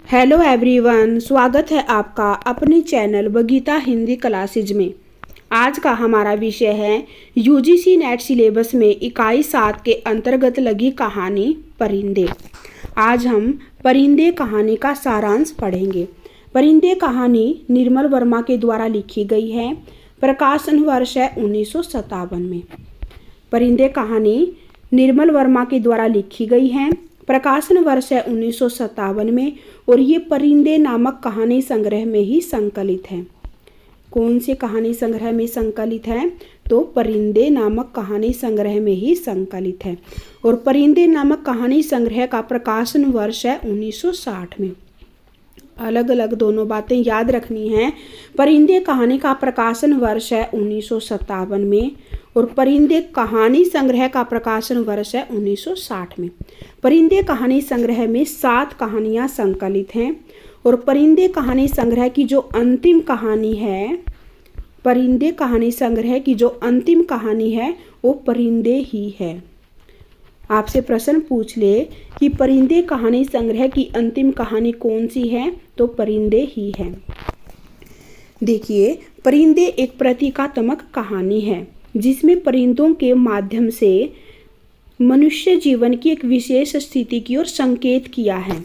Hello everyone, स्वागत है आपका अपने चैनल बगीता हिंदी क्लासेज में। आज का हमारा विषय है यूजीसी नेट सिलेबस में इकाई 7 के अंतर्गत लगी कहानी परिंदे। आज हम परिंदे कहानी का सारांश पढ़ेंगे। परिंदे कहानी निर्मल वर्मा के द्वारा लिखी गई है। प्रकाशन वर्ष है 1957 में। परिंदे कहानी निर्मल वर्मा के द्वारा लिखी गई है। प्रकाशन वर्ष है 1957 में और ये परिंदे नामक कहानी संग्रह में ही संकलित है। कौन से कहानी संग्रह में संकलित है? तो परिंदे नामक कहानी संग्रह में ही संकलित है। और परिंदे नामक कहानी संग्रह का प्रकाशन वर्ष है 1960 में। अलग अलग दोनों बातें याद रखनी हैं। परिंदे कहानी का प्रकाशन वर्ष है 1957 में और परिंदे कहानी संग्रह का प्रकाशन वर्ष है 1960 में। परिंदे कहानी संग्रह में 7 कहानियां संकलित हैं और परिंदे कहानी संग्रह की जो अंतिम कहानी है, परिंदे कहानी संग्रह की जो अंतिम कहानी है वो परिंदे ही है। आपसे प्रश्न पूछ ले कि परिंदे कहानी संग्रह की अंतिम कहानी कौन सी है, तो परिंदे ही है। देखिए, परिंदे एक प्रतीकात्मक कहानी है जिसमें परिंदों के माध्यम से मनुष्य जीवन की एक विशेष स्थिति की ओर संकेत किया है।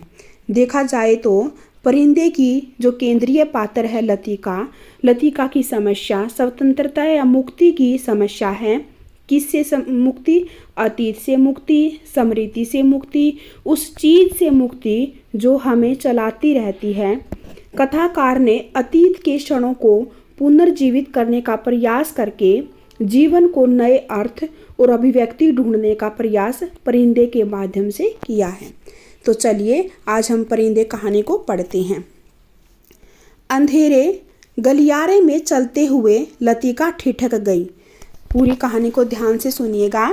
देखा जाए तो परिंदे की जो केंद्रीय पात्र है लतिका की समस्या स्वतंत्रता या मुक्ति की समस्या है। किससे मुक्ति? अतीत से मुक्ति, स्मृति से मुक्ति, उस चीज से मुक्ति जो हमें चलाती रहती है। कथाकार ने अतीत के क्षणों को पुनर्जीवित करने का प्रयास करके जीवन को नए अर्थ और अभिव्यक्ति ढूंढने का प्रयास परिंदे के माध्यम से किया है। तो चलिए आज हम परिंदे कहानी को पढ़ते हैं। अंधेरे गलियारे में चलते हुए लतिका ठिठक गई। पूरी कहानी को ध्यान से सुनिएगा।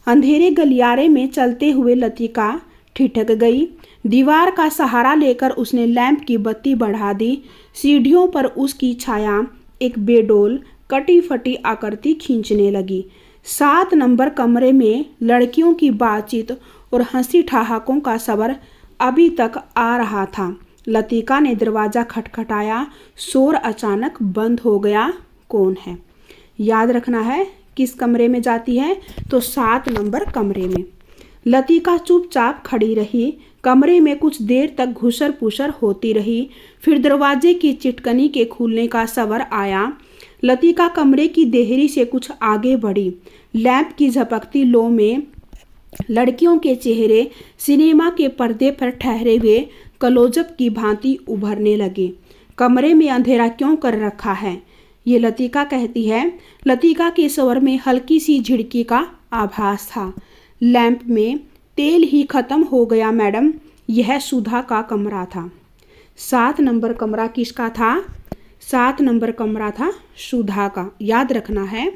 अंधेरे गलियारे में चलते हुए लतिका ठिठक गई। दीवार का सहारा लेकर उसने लैंप की बत्ती बढ़ा दी। सीढ़ियों पर उसकी छाया एक बेडौल कटी फटी आकृति खींचने लगी। 7 नंबर कमरे में लड़कियों की बातचीत और हंसी ठहाकों का शवर अभी तक आ रहा था। लतिका ने दरवाजा खटखटाया। शोर अचानक बंद हो गया। कौन है? याद रखना है किस कमरे में जाती है, तो 7 नंबर कमरे में। लतिका चुपचाप खड़ी रही। कमरे में कुछ देर तक घुसर पुसर होती रही। फिर दरवाजे की चिटकनी के खुलने का शवर आया। लतिका कमरे की देहरी से कुछ आगे बढ़ी। लैंप की झपकती लो में लड़कियों के चेहरे सिनेमा के पर्दे पर ठहरे हुए क्लोजअप की भांति उभरने लगे। कमरे में अंधेरा क्यों कर रखा है, ये लतिका कहती है। लतिका के स्वर में हल्की सी झिड़की का आभास था। लैंप में तेल ही खत्म हो गया मैडम। यह सुधा का कमरा था। 7 नंबर कमरा किसका था? 7 नंबर कमरा था सुधा का। याद रखना है,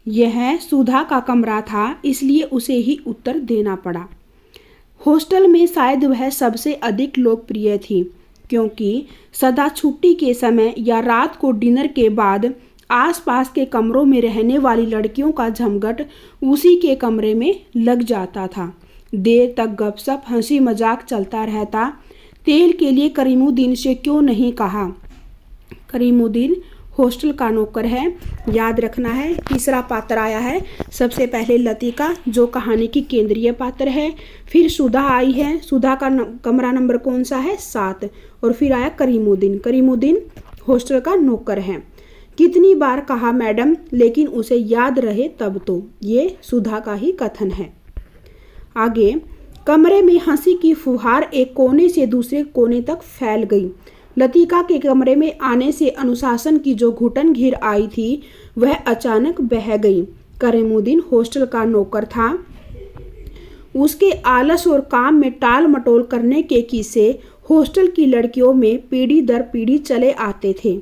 यह सुधा का कमरा था, इसलिए उसे ही उत्तर देना पड़ा। हॉस्टल में शायद वह सबसे अधिक लोकप्रिय थी क्योंकि सदा छुट्टी के समय या रात को डिनर के बाद आसपास के कमरों में रहने वाली लड़कियों का झमघट उसी के कमरे में लग जाता था। देर तक गपशप हंसी मजाक चलता रहता। तेल के लिए करीमुद्दीन से क्यों नहीं कहा? करीमुद्दीन हॉस्टल का नौकर है। याद रखना है। तीसरा पात्र आया है। सबसे पहले लतिका जो कहानी की केंद्रीय पात्र है, फिर सुधा आई है। सुधा का कमरा नंबर कौन सा है? 7। और फिर आया करीमुद्दीन। करीमुद्दीन हॉस्टल का नौकर है। कितनी बार कहा मैडम, लेकिन उसे याद रहे तब तो। ये सुधा का ही कथन है। आगे, कमरे में हंसी की फुहार एक कोने से दूसरे कोने तक फैल गई। लतिका के कमरे में आने से अनुशासन की जो घुटन घिर आई थी वह अचानक बह गई। करीमुद्दीन हॉस्टल का नौकर था। उसके आलस और काम में टाल मटोल करने के किस्से हॉस्टल की लड़कियों में पीढ़ी दर पीढ़ी चले आते थे।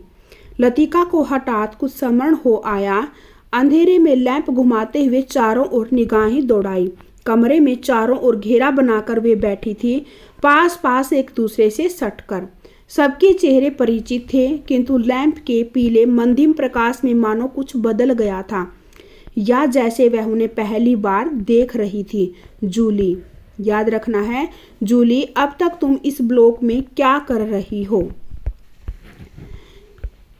लतिका को हठात कुछ स्मरण हो आया। अंधेरे में लैंप घुमाते हुए चारों ओर निगाहें दौड़ाई। कमरे में चारों ओर घेरा बनाकर वे बैठी थी, पास पास एक दूसरे से सटकर। सबके चेहरे परिचित थे, किंतु लैंप के पीले मंदिम प्रकाश में मानो कुछ बदल गया था, या जैसे वह उन्हें पहली बार देख रही थी। जूली याद रखना है। जूली, अब तक तुम इस ब्लॉक में क्या कर रही हो?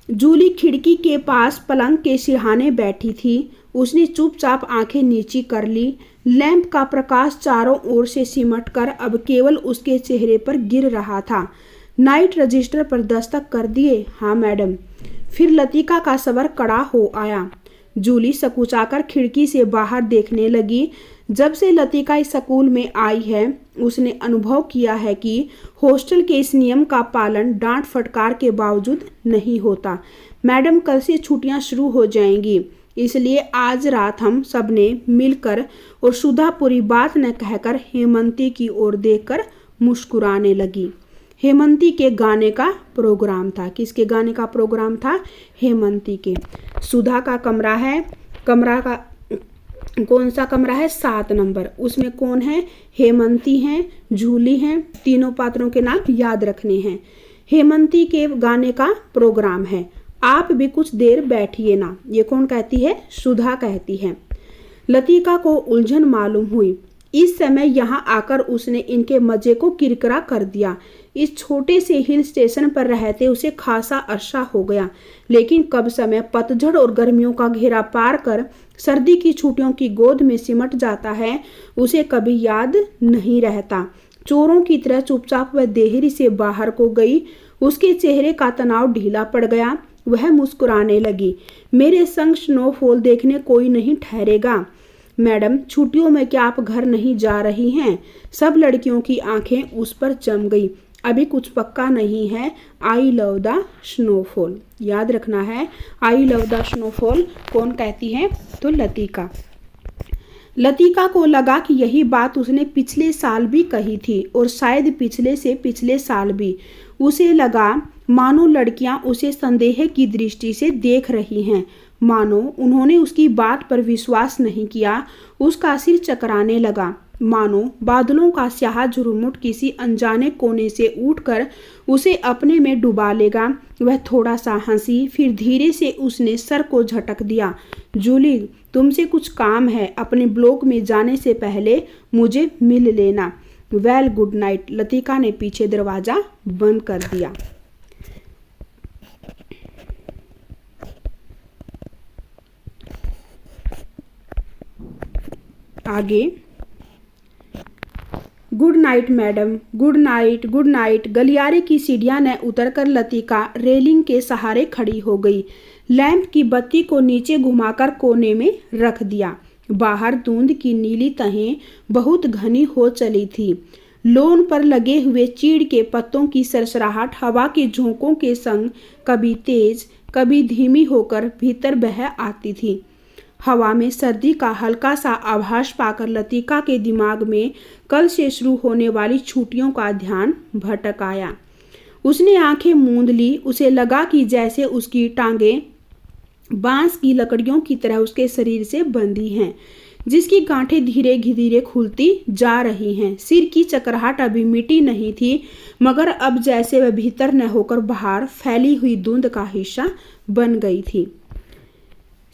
जूली खिड़की के पास पलंग के सिरहाने बैठी थी। उसने चुपचाप आंखें नीची कर ली। लैंप का प्रकाश चारों ओर से सिमटकर अब केवल उसके चेहरे पर गिर रहा था। नाइट रजिस्टर पर दस्तक कर दिए? हाँ मैडम। फिर लतिका का स्वर कड़ा हो आया। जूली सकुचाकर खिड़की से बाहर देखने लगी। जब से लतिका इस स्कूल में आई है उसने अनुभव किया है कि हॉस्टल के इस नियम का पालन डांट फटकार के बावजूद नहीं होता। मैडम, कल से छुट्टियां शुरू हो जाएंगी, इसलिए आज रात हम सब ने मिलकर और सुधा पूरी बात न कहकर हेमंती की ओर देखकर मुस्कुराने लगी। हेमंती के गाने का प्रोग्राम था। किसके गाने का प्रोग्राम था? हेमंती के। सुधा का कमरा है, कमरा का कौन सा कमरा है? 7 नंबर। उसमें कौन है? हेमंती हैं, जूली हैं। तीनों पात्रों के नाम याद रखने हैं। हेमंती के गाने का प्रोग्राम है, आप भी कुछ देर बैठिए ना। ये कौन कहती है? सुधा कहती है। लतिका को उलझन मालूम हुई। इस समय यहाँ आकर उसने इनके मजे को किरकिरा कर दिया। इस छोटे से हिल स्टेशन पर रहते उसे खासा अरसा हो गया, लेकिन कब समय पतझड़ और गर्मियों का घेरा पार कर सर्दी की छुट्टियों की गोद में सिमट जाता है उसे कभी याद नहीं रहता। चोरों की तरह चुपचाप वह देहरी से बाहर को गई। उसके चेहरे का तनाव ढीला पड़ गया। वह मुस्कुराने लगी। मेरे संग स्नोफॉल देखने कोई नहीं ठहरेगा? मैडम, छुट्टियों में क्या आप घर नहीं जा रही हैं? सब लड़कियों की आंखें उस पर जम गई। अभी कुछ पक्का नहीं है। I love the snowfall. याद रखना है, आई लव द स्नोफॉल कौन कहती है? तो लतिका। लतिका को लगा कि यही बात उसने पिछले साल भी कही थी और शायद पिछले से पिछले साल भी। उसे लगा मानो लड़कियां उसे संदेह की दृष्टि से देख रही हैं, मानो उन्होंने उसकी बात पर विश्वास नहीं किया। उसका सिर चकराने लगा, मानो बादलों का स्याह झुरमुट किसी अनजाने कोने से उठकर उसे अपने में डुबा लेगा। वह थोड़ा सा हंसी, फिर धीरे से उसने सर को झटक दिया। जूली, तुमसे कुछ काम है, अपने ब्लॉक में जाने से पहले मुझे मिल लेना। Well, good night. लतिका ने पीछे दरवाजा बंद कर दिया। आगे, good night madam, good night, good night. गलियारे की सीढ़ियां न उतरकर लतिका रेलिंग के सहारे खड़ी हो गई। लैंप की बत्ती को नीचे घुमाकर कोने में रख दिया। बाहर धुंध की नीली तहें बहुत घनी हो चली थी। लॉन पर लगे हुए चीड़ के पत्तों की सरसराहट हवा के झोंकों के संग कभी तेज कभी धीमी होकर भीतर बह आती थी। हवा में सर्दी का हल्का सा आभास पाकर लतिका के दिमाग में कल से शुरू होने वाली छुट्टियों का ध्यान भटक आया। उसने आंखें मूंद ली। उसे लगा कि जैसे उसकी टांगें बांस की लकड़ियों की तरह उसके शरीर से बंधी हैं, जिसकी गांठें धीरे धीरे खुलती जा रही हैं। सिर की चकराहट अभी मिटी नहीं थी, मगर अब जैसे वह भीतर न होकर बाहर फैली हुई धुंध का हिस्सा बन गई थी।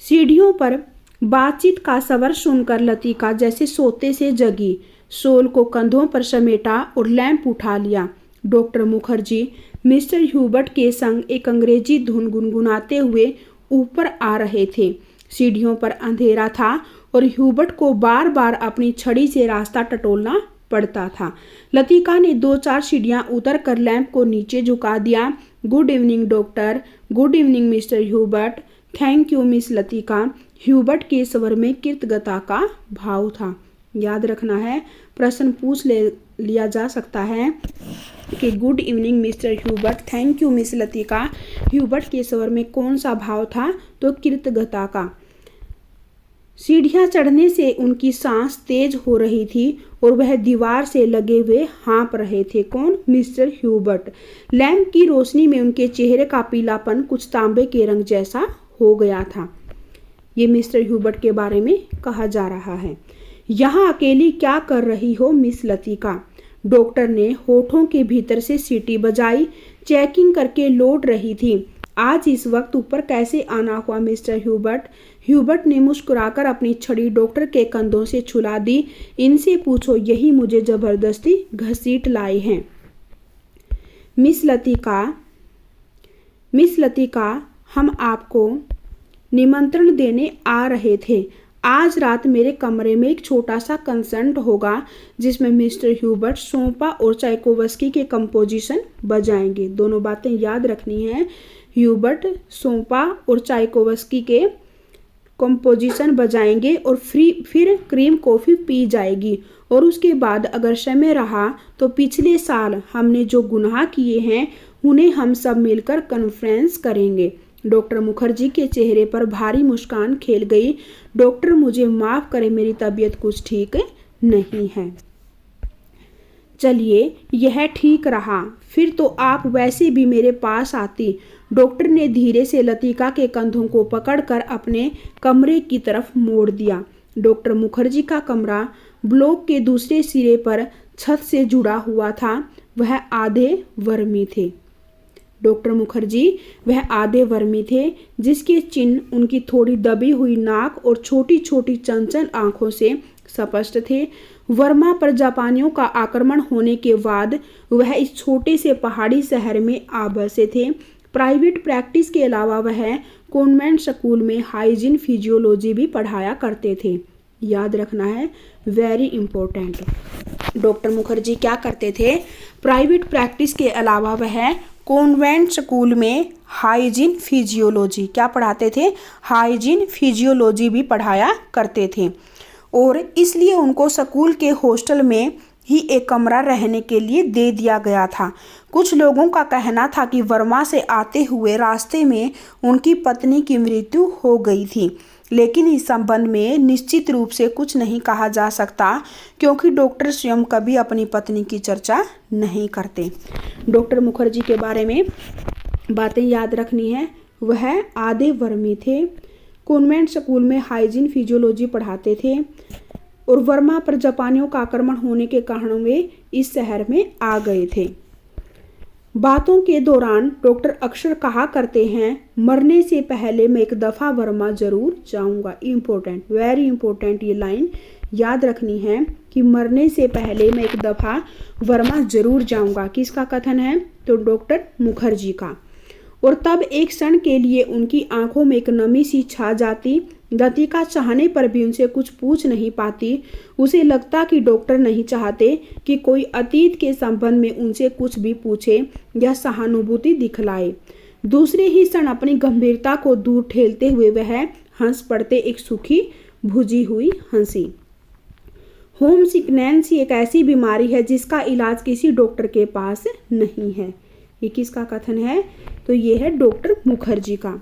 सीढ़ियों पर बातचीत का स्वर सुनकर लतिका जैसे सोते से जगी। शॉल को कंधों पर समेटा और लैंप उठा लिया। डॉक्टर मुखर्जी मिस्टर ह्यूबर्ट के संग एक अंग्रेजी धुन गुनगुनाते हुए ऊपर आ रहे थे। सीढ़ियों पर अंधेरा था और ह्यूबर्ट को बार बार अपनी छड़ी से रास्ता टटोलना पड़ता था। लतिका ने 2-4 सीढ़ियां उतर कर लैंप को नीचे झुका दिया। Good evening doctor. Good evening mister Hubert. Thank you miss Latika. Hubert के स्वर में कृतज्ञता का भाव था। याद रखना है, प्रश्न पूछ लिया जा सकता है कि good evening mister Hubert, thank you miss Latika. Hubert के स्वर में कौन सा भाव था? तो कृतज्ञता का। सीढ़ियां चढ़ने से उनकी सांस तेज हो रही थी और वह दीवार से लगे हुए हाँप रहे थे। कौन? Mister Hubert. लैंप की रोशनी में उनके चेहरे का पीलापन कुछ तांबे के रंग जैसा हो गया था। ये मिस्टर ह्यूबर्ट के बारे में कहा जा रहा है। यहाँ अकेली क्या कर रही हो मिस लतिका? डॉक्टर ने होठों के भीतर से सीटी बजाई। चेकिंग करके लौट रही थी। आज इस वक्त ऊपर कैसे आना हुआ मिस्टर ह्यूबर्ट? ह्यूबर्ट ने मुस्कुराकर अपनी छड़ी डॉक्टर के कंधों से छुला दी। इनसे पूछो, यही मुझे जबरदस्ती घसीट लाए हैं। मिस लतिका, हम आपको निमंत्रण देने आ रहे थे। आज रात मेरे कमरे में एक छोटा सा कंसर्ट होगा जिसमें मिस्टर ह्यूबर्ट सोपा और चाइकोवस्की के कंपोजिशन बजाएंगे। दोनों बातें याद रखनी है। ह्यूबर्ट सोपा और चाइकोवस्की के कंपोजिशन बजाएंगे और फिर क्रीम कॉफ़ी पी जाएगी। और उसके बाद अगर समय रहा तो पिछले साल हमने जो गुनाह किए हैं उन्हें हम सब मिलकर कन्फ्रेंस करेंगे। डॉक्टर मुखर्जी के चेहरे पर भारी मुस्कान खेल गई। डॉक्टर, मुझे माफ़ करें, मेरी तबीयत कुछ ठीक नहीं है। चलिए, यह ठीक रहा, फिर तो आप वैसे भी मेरे पास आती। डॉक्टर ने धीरे से लतिका के कंधों को पकड़कर अपने कमरे की तरफ मोड़ दिया। डॉक्टर मुखर्जी का कमरा ब्लॉक के दूसरे सिरे पर छत से जुड़ा हुआ था। वह आधे वर्मी थे। डॉक्टर मुखर्जी वह आधे वर्मी थे जिसके चिन्ह उनकी थोड़ी दबी हुई नाक और छोटी छोटी चंचल आंखों से स्पष्ट थे। वर्मा पर जापानियों का आक्रमण होने के बाद वह इस छोटे से पहाड़ी शहर में आ बसे थे। प्राइवेट प्रैक्टिस के अलावा वह कॉन्वेंट स्कूल में हाइजीन फिजियोलॉजी भी पढ़ाया करते थे। याद रखना है, वेरी इंपॉर्टेंट। डॉक्टर मुखर्जी क्या करते थे? प्राइवेट प्रैक्टिस के अलावा वह कॉन्वेंट स्कूल में हाइजीन फिजियोलॉजी क्या पढ़ाते थे? हाइजीन फिजियोलॉजी भी पढ़ाया करते थे। और इसलिए उनको स्कूल के हॉस्टल में ही एक कमरा रहने के लिए दे दिया गया था। कुछ लोगों का कहना था कि वर्मा से आते हुए रास्ते में उनकी पत्नी की मृत्यु हो गई थी, लेकिन इस संबंध में निश्चित रूप से कुछ नहीं कहा जा सकता क्योंकि डॉक्टर स्वयं कभी अपनी पत्नी की चर्चा नहीं करते। डॉक्टर मुखर्जी के बारे में बातें याद रखनी है। वह आधे वर्मी थे, कॉन्वेंट स्कूल में हाइजीन फिजियोलॉजी पढ़ाते थे और वर्मा पर जापानियों का आक्रमण होने के कारण वे इस शहर में आ गए थे। बातों के दौरान डॉक्टर अक्सर कहा करते हैं, मरने से पहले मैं एक दफ़ा वर्मा ज़रूर जाऊंगा। इम्पोर्टेंट, वेरी इंपॉर्टेंट, ये लाइन याद रखनी है कि मरने से पहले मैं एक दफ़ा वर्मा ज़रूर जाऊंगा। किसका कथन है? तो डॉक्टर मुखर्जी का। और तब एक क्षण के लिए उनकी आंखों में एक नमी सी छा जाती। लतिका चाहने पर भी उनसे कुछ पूछ नहीं पाती। उसे लगता कि डॉक्टर नहीं चाहते कि कोई अतीत के संबंध में उनसे कुछ भी पूछे या सहानुभूति दिखलाए। दूसरे ही क्षण अपनी गंभीरता को दूर ठेलते हुए वह हंस पड़ते, एक सूखी भुजी हुई हंसी। होम सिकनेस एक ऐसी बीमारी है जिसका इलाज किसी डॉक्टर के पास नहीं है। ये किसका कथन है? तो ये है डॉक्टर मुखर्जी का।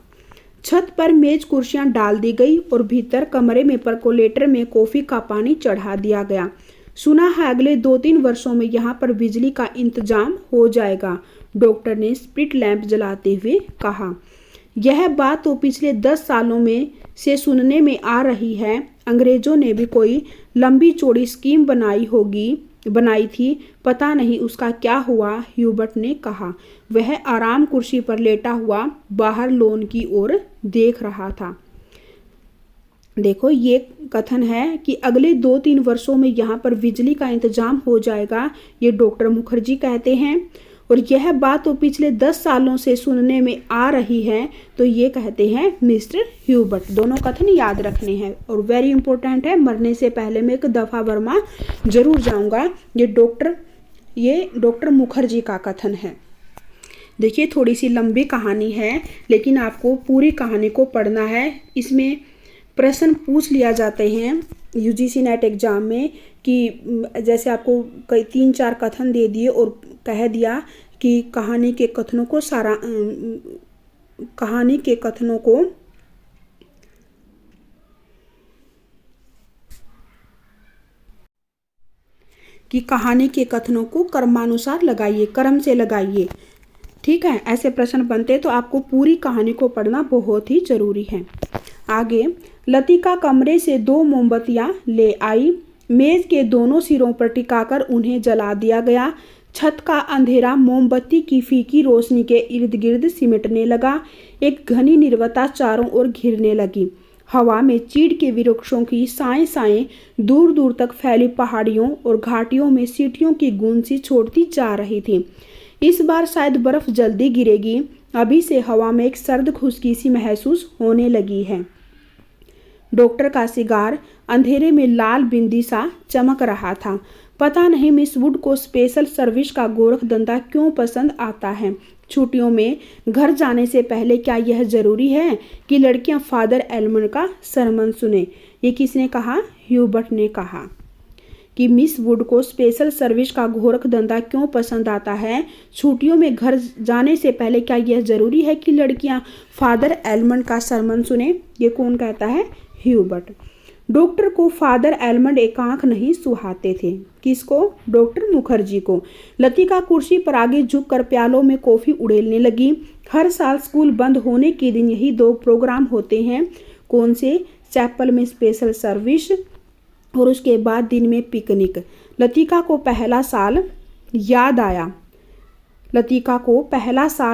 छत पर मेज कुर्सियां डाल दी गई और भीतर कमरे में परकोलेटर में कॉफ़ी का पानी चढ़ा दिया गया। सुना है अगले 2-3 वर्षों में यहाँ पर बिजली का इंतजाम हो जाएगा, डॉक्टर ने स्प्रिट लैंप जलाते हुए कहा। यह बात तो पिछले 10 सालों में से सुनने में आ रही है। अंग्रेजों ने भी कोई लंबी चौड़ी स्कीम बनाई थी, पता नहीं उसका क्या हुआ, ह्यूबर्ट ने कहा। वह आराम कुर्सी पर लेटा हुआ बाहर लॉन की ओर देख रहा था। देखो, ये कथन है कि अगले 2-3 वर्षों में यहाँ पर बिजली का इंतजाम हो जाएगा, ये डॉक्टर मुखर्जी कहते हैं। और यह बात तो पिछले 10 सालों से सुनने में आ रही है, तो ये कहते हैं मिस्टर ह्यूबर्ट। दोनों कथन याद रखने हैं और वेरी इंपॉर्टेंट है। मरने से पहले मैं एक दफ़ा वर्मा जरूर जाऊंगा, ये डॉक्टर मुखर्जी का कथन है। देखिए, थोड़ी सी लंबी कहानी है लेकिन आपको पूरी कहानी को पढ़ना है। इसमें प्रश्न पूछ लिया जाते हैं यूजीसी नेट एग्जाम में कि जैसे आपको कई 3-4 कथन दे दिए और कह दिया कि कहानी के कथनों को क्रमानुसार लगाइए, क्रम से लगाइए। ठीक है, ऐसे प्रश्न बनते तो आपको पूरी कहानी को पढ़ना बहुत ही जरूरी है। आगे, लतिका कमरे से 2 मोमबत्तियां ले आई। मेज के दोनों सिरों पर टिकाकर उन्हें जला दिया गया। छत का अंधेरा मोमबत्ती की फीकी रोशनी के इर्द गिर्द सिमटने लगा। एक घनी निर्वता चारों ओर घिरने लगी। हवा में चीड़ के वृक्षों की साएं साएं दूर दूर तक फैली पहाड़ियों और घाटियों में सीटियों की गूंज सी छोड़ती जा रही थी। इस बार शायद बर्फ जल्दी गिरेगी। अभी से हवा में एक सर्द खुशकी सी महसूस होने लगी है। डॉक्टर का सिगार अंधेरे में लाल बिंदी सा चमक रहा था। पता नहीं मिस वुड को स्पेशल सर्विस का गोरखधंधा क्यों पसंद आता है। छुट्टियों में घर जाने से पहले क्या यह जरूरी है कि लड़कियां फादर एल्मंड का सरमन सुने? ये किसने कहा? ह्यूबर्ट ने कहा कि मिस वुड को स्पेशल सर्विस का गोरखधंधा क्यों पसंद आता है। छुट्टियों में घर जाने से पहले क्या यह जरूरी है कि लड़कियां फादर एल्मंड का सरमन सुने? ये कौन कहता है? ह्यूबर्ट। डॉक्टर को फादर एल्मंड एकांक नहीं सुहाते थे। किसको? डॉक्टर मुखर्जी को। लतिका कुर्सी पर आगे झुककर प्यालों में कॉफी उड़ेलने लगी। हर साल स्कूल बंद होने के दिन यही दो प्रोग्राम होते हैं। कौन से? चैपल में स्पेशल सर्विस और उसके बाद दिन में पिकनिक। लतिका को पहला साल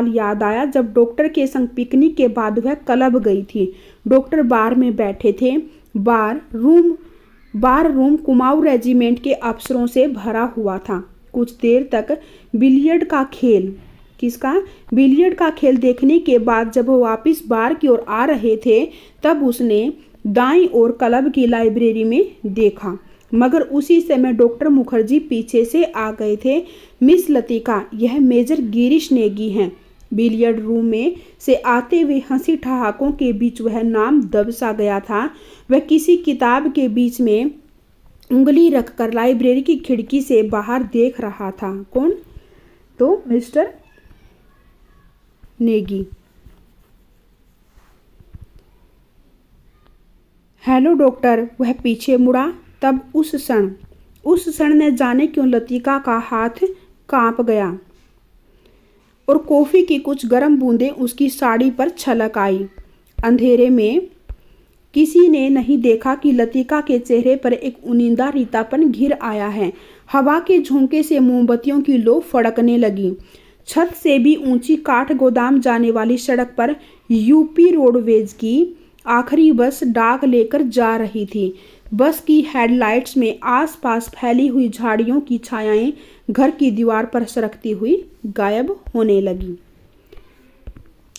याद आया जब डॉक्टर के संग पिकनिक के बाद वह क्लब गई थी। डॉक्टर बार में बैठे थे। बार रूम कुमाऊं रेजिमेंट के अफसरों से भरा हुआ था। कुछ देर तक बिलियर्ड का खेल देखने के बाद जब वो वापस बार की ओर आ रहे थे तब उसने दाईं ओर क्लब की लाइब्रेरी में देखा, मगर उसी समय डॉक्टर मुखर्जी पीछे से आ गए थे। मिस लतिका, यह मेजर गिरीश नेगी हैं। बिलियर्ड रूम में से आते हुए हंसी ठहाकों के बीच वह नाम दब सा गया था। वह किसी किताब के बीच में उंगली रखकर लाइब्रेरी की खिड़की से बाहर देख रहा था। कौन? तो मिस्टर नेगी। Hello doctor. वह पीछे मुड़ा। तब उस क्षण न जाने क्यों लतिका का हाथ कांप गया और कॉफी की कुछ गर्म बूंदें उसकी साड़ी पर छलक आई। अंधेरे में किसी ने नहीं देखा कि लतिका के चेहरे पर एक उनिंदा रीतापन घिर आया है। हवा के झोंके से मोमबत्तियों की लो फड़कने लगी। छत से भी ऊंची काठ गोदाम जाने वाली सड़क पर यूपी रोडवेज की आखिरी बस डाक लेकर जा रही थी। बस की हेडलाइट्स में आसपास फैली हुई झाड़ियों की छायाएं घर की दीवार पर सरकती हुई गायब होने लगी।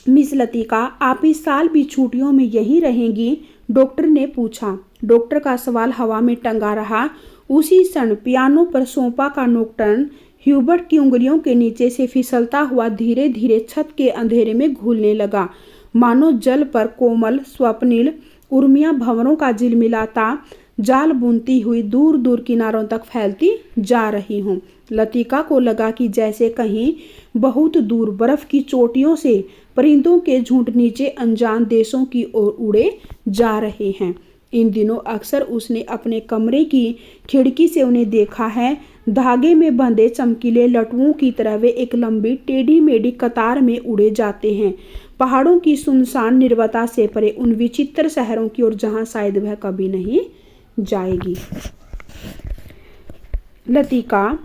मिस लतिका, आप इस साल भी छुट्टियों में यहीं रहेंगी? डॉक्टर ने पूछा। डॉक्टर का सवाल हवा में टंगा रहा। उसी क्षण पियानो पर सोपा का नोकटर्न ह्यूबर्ट की उंगलियों के नीचे से फिसलता हुआ धीरे धीरे छत के अंधेरे में घुलने लगा, मानो जल पर कोमल स्वप्निल उर्मियां भंवरों का झिलमिलाता जाल बुनती हुई दूर दूर किनारों तक फैलती जा रही हूँ। लतिका को लगा कि जैसे कहीं बहुत दूर बर्फ की चोटियों से परिंदों के झुंड नीचे अनजान देशों की ओर उड़े जा रहे हैं। इन दिनों अक्सर उसने अपने कमरे की खिड़की से उन्हें देखा है। धागे में बंधे चमकीले लटुओं की तरह वे एक लंबी टेढ़ी मेढ़ी कतार में उड़े जाते हैं, पहाड़ों की सुनसान निर्वता से परे उन विचित्र शहरों की ओर जहां शायद वह कभी नहीं जाएगी। लतिका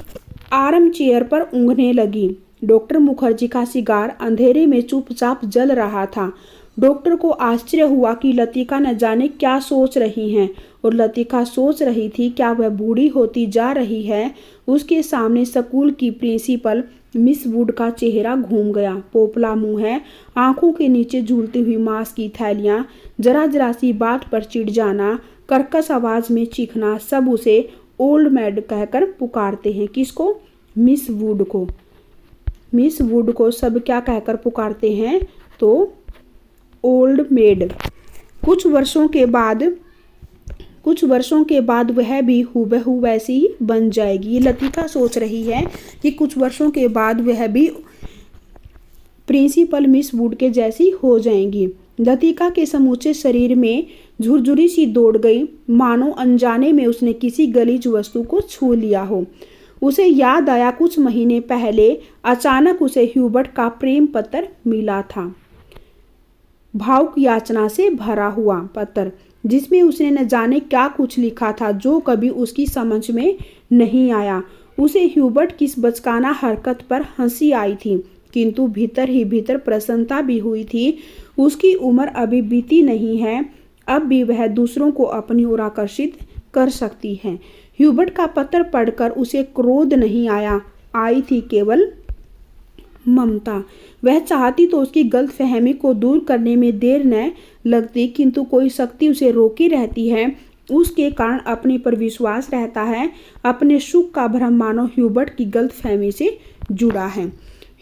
आर्म चेयर पर ऊँघने लगी। डॉक्टर मुखर्जी का सिगार अंधेरे में चुपचाप जल रहा था। डॉक्टर को आश्चर्य हुआ कि लतिका न जाने क्या सोच रही हैं, और लतिका सोच रही थी क्या वह बूढ़ी होती जा रही है। उसके सामने स्कूल की प्रिंसिपल मिस वुड का चेहरा घूम गया। पोपला मुंह है, आंखों के नीचे झूलती हुई मांस की थैलियां, जरा जरा सी बात पर चिढ़ जाना, कर्कश आवाज में चीखना, सब उसे ओल्ड मैड कहकर पुकारते हैं। किसको? मिस वुड को। मिस वुड को सब क्या कहकर पुकारते हैं? तो ओल्ड मेड। कुछ वर्षों के बाद वह भी हूबहू वैसी ही बन जाएगी। ये लतिका सोच रही है कि कुछ वर्षों के बाद वह भी प्रिंसिपल मिस वुड के जैसी हो जाएंगी। लतिका के समूचे शरीर में झुरझुरी सी दौड़ गई, मानो अनजाने में उसने किसी गलीज वस्तु को छू लिया हो। उसे याद आया कुछ महीने पहले अचानक उसे ह्यूबर्ट का प्रेम पत्र मिला था। भावुक याचना से भरा हुआ पत्र, जिसमें उसने न जाने क्या कुछ लिखा था जो कभी उसकी समझ में नहीं आया। उसे ह्यूबर्ट की बचकाना हरकत पर हंसी आई थी, किंतु भीतर ही भीतर प्रसन्नता भी हुई थी। उसकी उम्र अभी बीती नहीं है अब भी वह दूसरों को अपनी ओर आकर्षित कर सकती है। ह्यूबर्ट का पत्र पढ़कर उसे क्रोध नहीं आया, आई थी केवल ममता। वह चाहती तो उसकी गलतफहमी को दूर करने में देर न लगती, किंतु कोई शक्ति उसे रोकी रहती है। उसके कारण अपने पर विश्वास रहता है। अपने सुख का भ्रम मानो ह्यूबर्ट की गलतफहमी से जुड़ा है।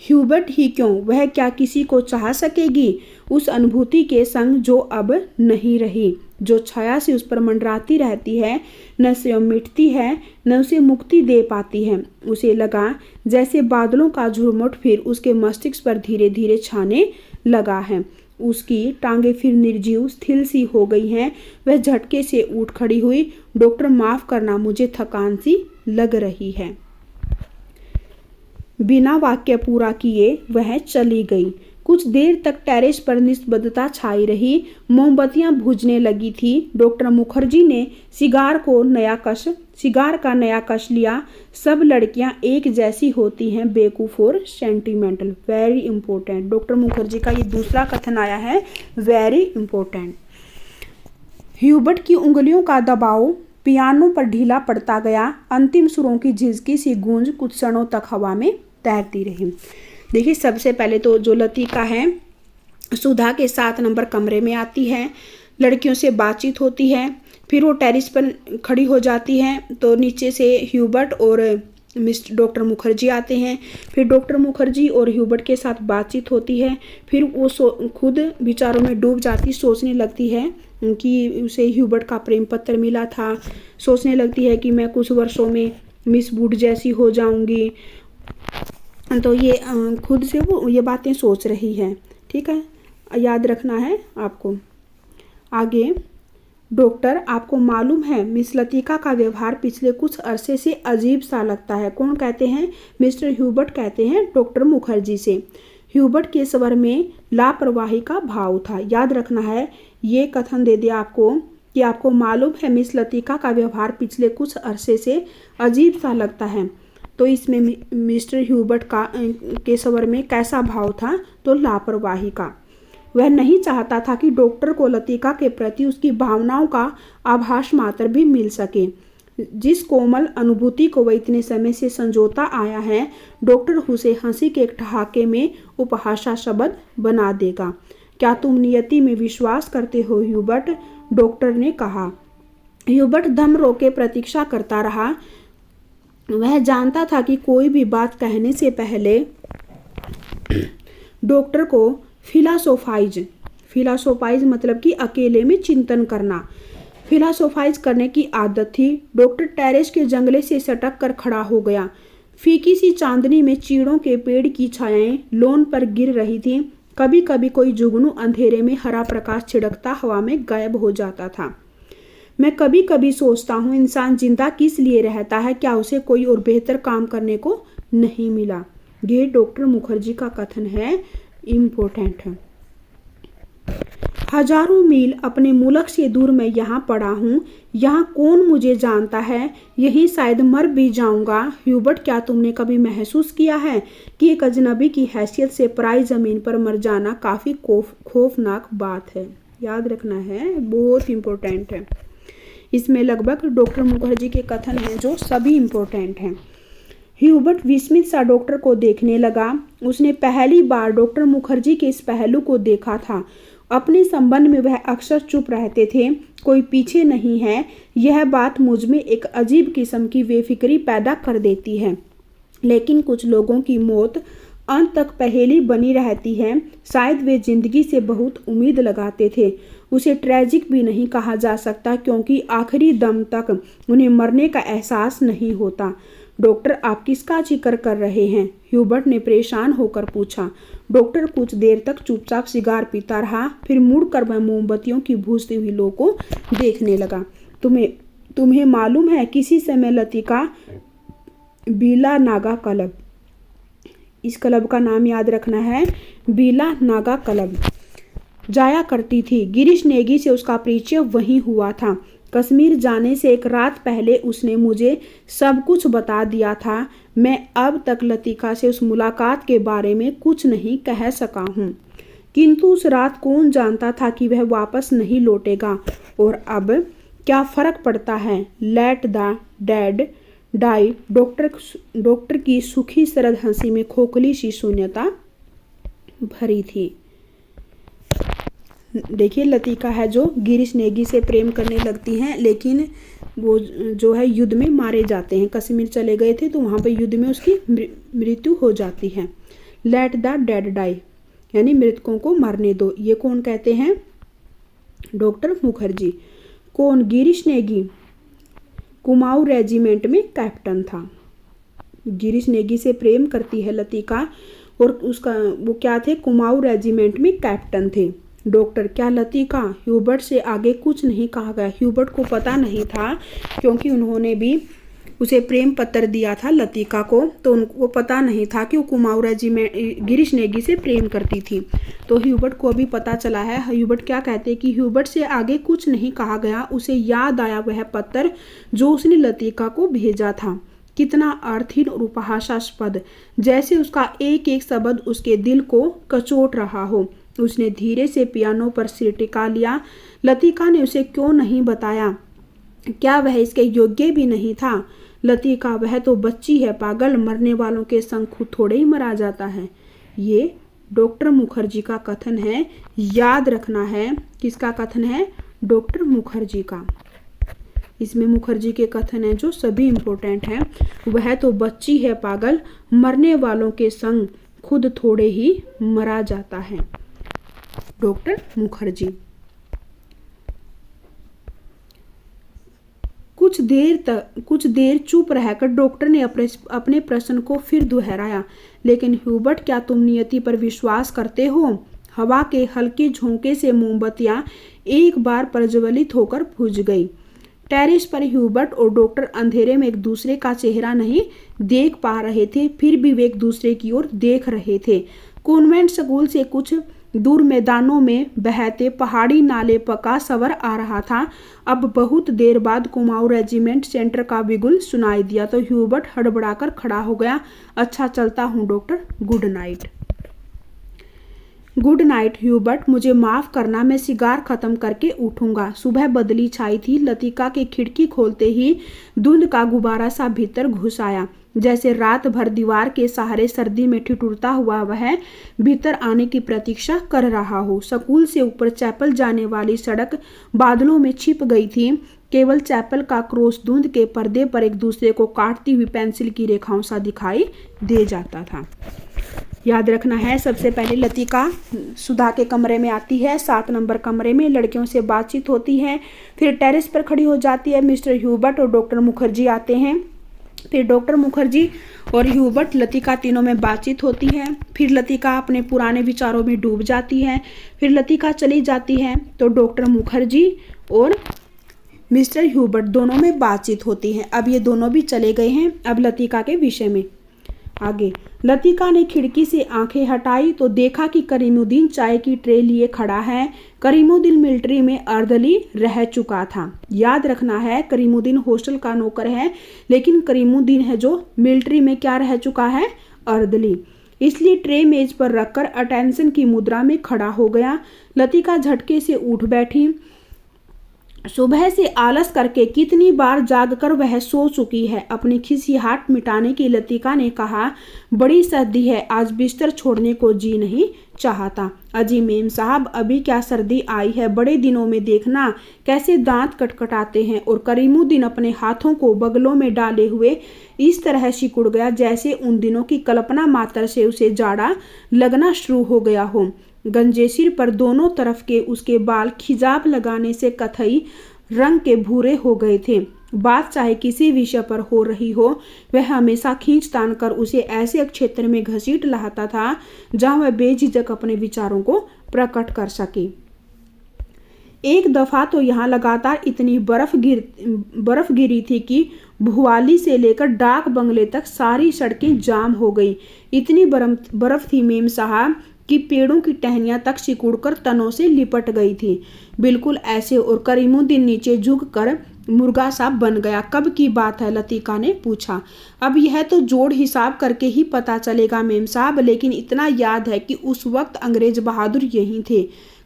ह्यूबर्ट ही क्यों, वह क्या किसी को चाह सकेगी उस अनुभूति के संग जो अब नहीं रही, जो छाया से उस पर मंडराती रहती है, न से मिटती है न उसे मुक्ति दे पाती है। उसे लगा जैसे बादलों का झुरमुट फिर उसके मस्तिष्क पर धीरे धीरे छाने लगा है। उसकी टांगें फिर निर्जीव स्थिर सी हो गई हैं। वह झटके से उठ खड़ी हुई। डॉक्टर माफ करना, मुझे थकान सी लग रही है। बिना वाक्य पूरा किए वह चली गई। कुछ देर तक टेरेस पर निस्तब्धता छाई रही। मोमबत्तियां बुझने लगी थी। डॉक्टर मुखर्जी ने सिगार का नया कश लिया। सब लड़कियां एक जैसी होती हैं, बेवकूफ और sentimental. Very important, doctor Mukherjee का ये दूसरा कथन आया है, वेरी इंपॉर्टेंट। ह्यूबर्ट की उंगलियों का दबाव पियानो पर ढीला पड़ता गया। अंतिम सुरों की झिझकी सी गूंज कुछ क्षणों तक हवा में तैरती रही। देखिए, सबसे पहले तो जो लतिका है सुधा के 7 नंबर कमरे में आती है, लड़कियों से बातचीत होती है। फिर वो टेरिस पर खड़ी हो जाती है तो नीचे से ह्यूबर्ट और मिस्टर डॉक्टर मुखर्जी आते हैं। फिर डॉक्टर मुखर्जी और ह्यूबर्ट के साथ बातचीत होती है। फिर वो खुद विचारों में डूब जाती, सोचने लगती है कि उसे ह्यूबर्ट का प्रेम पत्र मिला था। सोचने लगती है कि मैं कुछ वर्षों में मिस वुड जैसी हो जाऊंगी। तो ये खुद से वो ये बातें सोच रही है। ठीक है, याद रखना है आपको। आगे, डॉक्टर, आपको मालूम है मिस लतिका का व्यवहार पिछले कुछ अरसे से अजीब सा लगता है। कौन कहते हैं? मिस्टर ह्यूबर्ट कहते हैं डॉक्टर मुखर्जी से। ह्यूबर्ट के स्वर में लापरवाही का भाव था। याद रखना है, ये कथन दे दिया आपको कि आपको मालूम है मिस लतिका का व्यवहार पिछले कुछ अरसे से अजीब सा लगता है। तो इसमें मिस्टर ह्यूबर्ट के स्वर में कैसा भाव था? तो लापरवाही का। वह नहीं चाहता था कि डॉक्टर को लतिका के प्रति उसकी भावनाओं का आभास मात्र भी मिल सके। जिस कोमल अनुभूति को वह इतने समय से संजोता आया है, डॉक्टर उसे हंसी के एक ठहाके में उपहासा शब्द बना देगा। क्या तुम नियति में विश्वास करते हो ह्यूबर्ट? डॉक्टर ने कहा। ह्यूबर्ट दम रोके प्रतीक्षा करता रहा। वह जानता था कि कोई भी बात कहने से पहले डॉक्टर को फिलासोफाइज मतलब कि अकेले में चिंतन करना, फिलासोफाइज करने की आदत थी। डॉक्टर टेरेस के जंगले से सटक कर खड़ा हो गया। फीकी सी चांदनी में चीड़ों के पेड़ की छायाएं लॉन पर गिर रही थीं। कभी कभी कोई जुगनू अंधेरे में हरा प्रकाश छिड़कता हुआ में गायब हो जाता था। मैं कभी कभी सोचता हूँ, इंसान जिंदा किस लिए रहता है? क्या उसे कोई और बेहतर काम करने को नहीं मिला? ये डॉक्टर मुखर्जी का कथन है, इम्पोर्टेंट है। हजारों मील अपने मुल्क से दूर मैं यहाँ पड़ा हूँ। यहाँ कौन मुझे जानता है? यहीं शायद मर भी जाऊंगा। ह्यूबर्ट, क्या तुमने कभी महसूस किया है कि एक अजनबी की हैसियत से पराई जमीन पर मर जाना काफ़ी खौफनाक बात है? याद रखना है, बहुत इम्पोर्टेंट है। इसमें लगभग डॉक्टर मुखर्जी के कथन हैं जो सभी इम्पोर्टेंट हैं। ह्यूबर्ट विस्मित सा डॉक्टर को देखने लगा। उसने पहली बार डॉक्टर मुखर्जी के इस पहलू को देखा था। अपने संबंध में वह अक्सर चुप रहते थे। कोई पीछे नहीं है, यह बात मुझ में एक अजीब किस्म की बेफिक्री पैदा कर देती है। लेकिन कुछ लोगों की मौत अंत तक पहेली बनी रहती है। शायद वे जिंदगी से बहुत उम्मीद लगाते थे। उसे ट्रेजिक भी नहीं कहा जा सकता क्योंकि आखिरी दम तक उन्हें मरने का एहसास नहीं होता। डॉक्टर, आप किसका जिक्र कर रहे हैं? ह्यूबर्ट ने परेशान होकर पूछा। डॉक्टर कुछ देर तक चुपचाप सिगार पीता रहा। फिर मुड़कर वह मोमबत्तियों की बुझती हुई लो को देखने लगा। तुम्हें मालूम है, किसी समय लतिका बीला नागा क्लब, इस क्लब का नाम याद रखना है, बीला नागा क्लब, जाया करती थी। गिरीश नेगी से उसका परिचय वहीं हुआ था। कश्मीर जाने से एक रात पहले उसने मुझे सब कुछ बता दिया था। मैं अब तक लतिका से उस मुलाकात के बारे में कुछ नहीं कह सका हूँ। किंतु उस रात कौन जानता था कि वह वापस नहीं लौटेगा। और अब क्या फर्क पड़ता है, let the dead die. Doctor की सूखी सरद हंसी में खोखली सी शून्यता भरी थी। देखिए, लतिका है जो गिरीश नेगी से प्रेम करने लगती हैं, लेकिन वो जो है युद्ध में मारे जाते हैं। कश्मीर चले गए थे तो वहाँ पे युद्ध में उसकी मृत्यु हो जाती है। लेट द डेड डाई यानी मृतकों को मरने दो। ये कौन कहते हैं, डॉक्टर मुखर्जी। कौन, गिरीश नेगी कुमाऊं रेजिमेंट में कैप्टन था। गिरीश नेगी से प्रेम करती है लतिका और उसका वो क्या थे, कुमाऊं रेजिमेंट में कैप्टन थे। डॉक्टर, क्या लतिका, ह्यूबर्ट से आगे कुछ नहीं कहा गया। ह्यूबर्ट को पता नहीं था क्योंकि उन्होंने भी उसे प्रेम पत्र दिया था लतिका को, तो उनको पता नहीं था कि वो कुमाऊं रेजिमेंट गिरीश नेगी से प्रेम करती थी। तो ह्यूबर्ट को अभी पता चला है। ह्यूबर्ट क्या कहते हैं कि ह्यूबर्ट से आगे कुछ नहीं कहा गया। उसे याद आया वह पत्र जो उसने लतिका को भेजा था। कितना अर्थहीन और उपहासास्पद, जैसे उसका एक एक शब्द उसके दिल को कचोट रहा हो। उसने धीरे से पियानो पर सिर टिका लिया। लतिका ने उसे क्यों नहीं बताया, क्या वह इसके योग्य भी नहीं था। लतिका, वह तो बच्ची है पागल, मरने वालों के संग खुद थोड़े ही मरा जाता है। ये डॉक्टर मुखर्जी का कथन है, याद रखना है। किसका कथन है, डॉक्टर मुखर्जी का। इसमें मुखर्जी के कथन हैं जो सभी इम्पोर्टेंट हैं। वह तो बच्ची है पागल, मरने वालों के संग खुद थोड़े ही मरा जाता है। डॉक्टर मुखर्जी। कुछ देर चुप रहकर डॉक्टर ने अपने प्रश्न को फिर दोहराया, लेकिन ह्यूबर्ट, क्या तुम नियति पर विश्वास करते हो। हवा के हल्के झोंके से मोमबत्तियां एक बार प्रज्वलित होकर बुझ गई। टेरेस पर ह्यूबर्ट और डॉक्टर अंधेरे में एक दूसरे का चेहरा नहीं देख पा रहे थे, फिर भी वे एक दूसरे की ओर देख रहे थे। कॉन्वेंट स्कूल से कुछ दूर मैदानों में बहते पहाड़ी नाले पका सवर आ रहा था। अब बहुत देर बाद कुमाऊं रेजिमेंट सेंटर का बिगुल सुनाई दिया तो ह्यूबर्ट हड़बड़ाकर खड़ा हो गया। अच्छा, चलता हूँ doctor, good night. Good night Hubert, मुझे माफ करना, मैं सिगार खत्म करके उठूंगा। सुबह बदली छाई थी। लतिका की खिड़की खोलते ही धुंध का गुब्बारा सा भीतर घुस आया। जैसे रात भर दीवार के सहारे सर्दी में ठिठुरता हुआ वह भीतर आने की प्रतीक्षा कर रहा हो। स्कूल से ऊपर चैपल जाने वाली सड़क बादलों में छिप गई थी। केवल चैपल का क्रॉस धुंध के पर्दे पर एक दूसरे को काटती हुई पेंसिल की रेखाओं सा दिखाई दे जाता था। याद रखना है, सबसे पहले लतिका सुधा के कमरे में आती है। 7 नंबर कमरे में लड़कियों से बातचीत होती है। फिर टेरेस पर खड़ी हो जाती है। मिस्टर ह्यूबर्ट और डॉक्टर मुखर्जी आते हैं। फिर डॉक्टर मुखर्जी और ह्यूबर्ट, लतिका, तीनों में बातचीत होती है। फिर लतिका अपने पुराने विचारों में डूब जाती है। फिर लतिका चली जाती है तो डॉक्टर मुखर्जी और मिस्टर ह्यूबर्ट दोनों में बातचीत होती है। अब ये दोनों भी चले गए हैं। अब लतिका के विषय में आगे। लतिका ने खिड़की से आंखें हटाई तो देखा कि करीमुद्दीन चाय की ट्रे लिए खड़ा है। करीमुद्दीन मिलिट्री में अर्दली रह चुका था। याद रखना है, करीमुद्दीन हॉस्टल का नौकर है, लेकिन करीमुद्दीन है जो मिलिट्री में क्या रह चुका है, अर्दली। इसलिए ट्रे मेज पर रखकर अटेंशन की मुद्रा में खड़ा हो गया। लतिका झटके से उठ बैठी। सुबह से आलस करके कितनी बार जागकर वह सो चुकी है। अपनी खिसियाहट मिटाने की लतिका ने कहा, बड़ी सर्दी है, आज बिस्तर छोड़ने को जी नहीं चाहता। अजी मेम साहब, अभी क्या सर्दी आई है, बड़े दिनों में देखना कैसे दांत कटकटाते हैं। और करीमुद्दीन अपने हाथों को बगलों में डाले हुए इस तरह सिकुड़ गया जैसे उन दिनों की कल्पना मात्र से उसे जाड़ा लगना शुरू हो गया हो। गंजे सिर पर दोनों तरफ के उसके बाल खिजाब लगाने से कथई रंग के भूरे हो गए थे। बात चाहे किसी विषय पर हो रही हो, वह हमेशा खींच तान कर उसे ऐसे क्षेत्र में घसीट लाता था जहां वह बेझिझक अपने विचारों को प्रकट कर सके। एक दफा तो यहाँ लगातार इतनी बर्फ गिरी थी कि भुवाली से लेकर डाक बंगले तक सारी सड़कें जाम हो गई। इतनी बर्फ थी मेम साहब कि पेड़ों की टहनियां तक सिकुड़कर तनों से लिपट गई थी। बिल्कुल ऐसे। और करीमुद्दीन नीचे झुककर मुर्गा सा बन गया। कब की बात है? लतिका ने पूछा। अब यह तो जोड़ हिसाब करके ही पता चलेगा मेम साहब, लेकिन इतना याद है कि उस वक्त अंग्रेज बहादुर यहीं थे।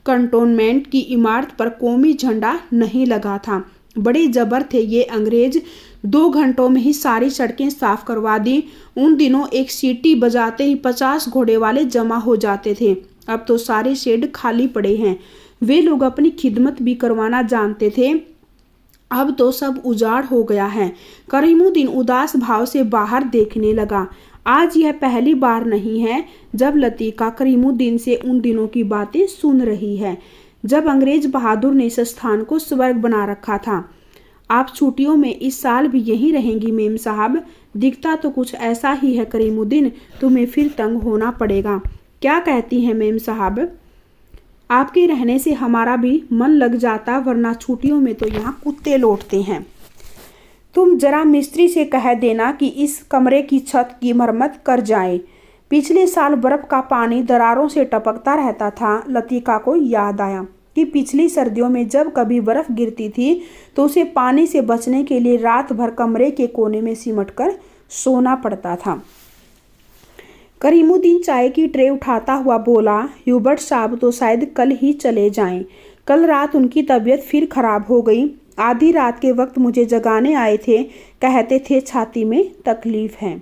कंटोनमेंट की इमारत पर कौमी झंडा नहीं लगा था। बड़े जबर थे ये अंग्रेज, 2 घंटों में ही सारी सड़कें साफ करवा दी। उन दिनों एक सीटी बजाते ही 50 घोड़े वाले जमा हो जाते थे। अब तो सारे शेड खाली पड़े हैं। वे लोग अपनी खिदमत भी करवाना जानते थे। अब तो सब उजाड़ हो गया है। करीमुद्दीन उदास भाव से बाहर देखने लगा। आज यह पहली बार नहीं है जब लतिका करीमुद्दीन से उन दिनों की बातें सुन रही है, जब अंग्रेज बहादुर ने इस स्थान को स्वर्ग बना रखा था। आप छुट्टियों में इस साल भी यहीं रहेंगी मेम साहब? दिखता तो कुछ ऐसा ही है करीमुद्दीन, तुम्हें फिर तंग होना पड़ेगा। क्या कहती हैं मेम साहब? आपके रहने से हमारा भी मन लग जाता, वरना छुट्टियों में तो यहाँ कुत्ते लौटते हैं। तुम जरा मिस्त्री से कह देना कि इस कमरे की छत की मरम्मत कर जाए। पिछले साल बर्फ का पानी दरारों से टपकता रहता था। लतिका को याद आया कि पिछली सर्दियों में जब कभी बर्फ गिरती थी तो उसे पानी से बचने के लिए रात भर कमरे के कोने में सिमट कर सोना पड़ता था। करीमुद्दीन चाय की ट्रे उठाता हुआ बोला, ह्यूबर्ट साहब तो शायद कल ही चले जाएं। कल रात उनकी तबीयत फिर खराब हो गई। आधी रात के वक्त मुझे जगाने आए थे, कहते थे छाती में तकलीफ है।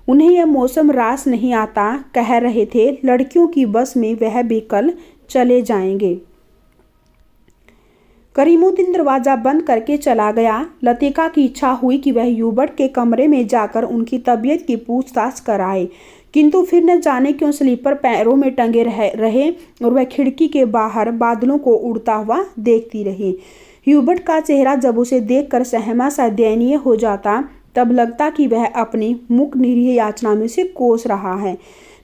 उन्हें यह मौसम रास नहीं आता, कह रहे थे लड़कियों की बस में वह भी कल चले जाएंगे। करीमुद्दीन दरवाज़ा बंद करके चला गया। लतिका की इच्छा हुई कि वह ह्यूबर्ट के कमरे में जाकर उनकी तबीयत की पूछताछ कराए, किंतु फिर न जाने क्यों स्लीपर पैरों में टंगे रहे और वह खिड़की के बाहर बादलों को उड़ता हुआ देखती रही। ह्यूबर्ट का चेहरा जब उसे देखकर सहमा सा दयनीय हो जाता, तब लगता कि वह अपनी मुख निरीह याचना में से कोस रहा है।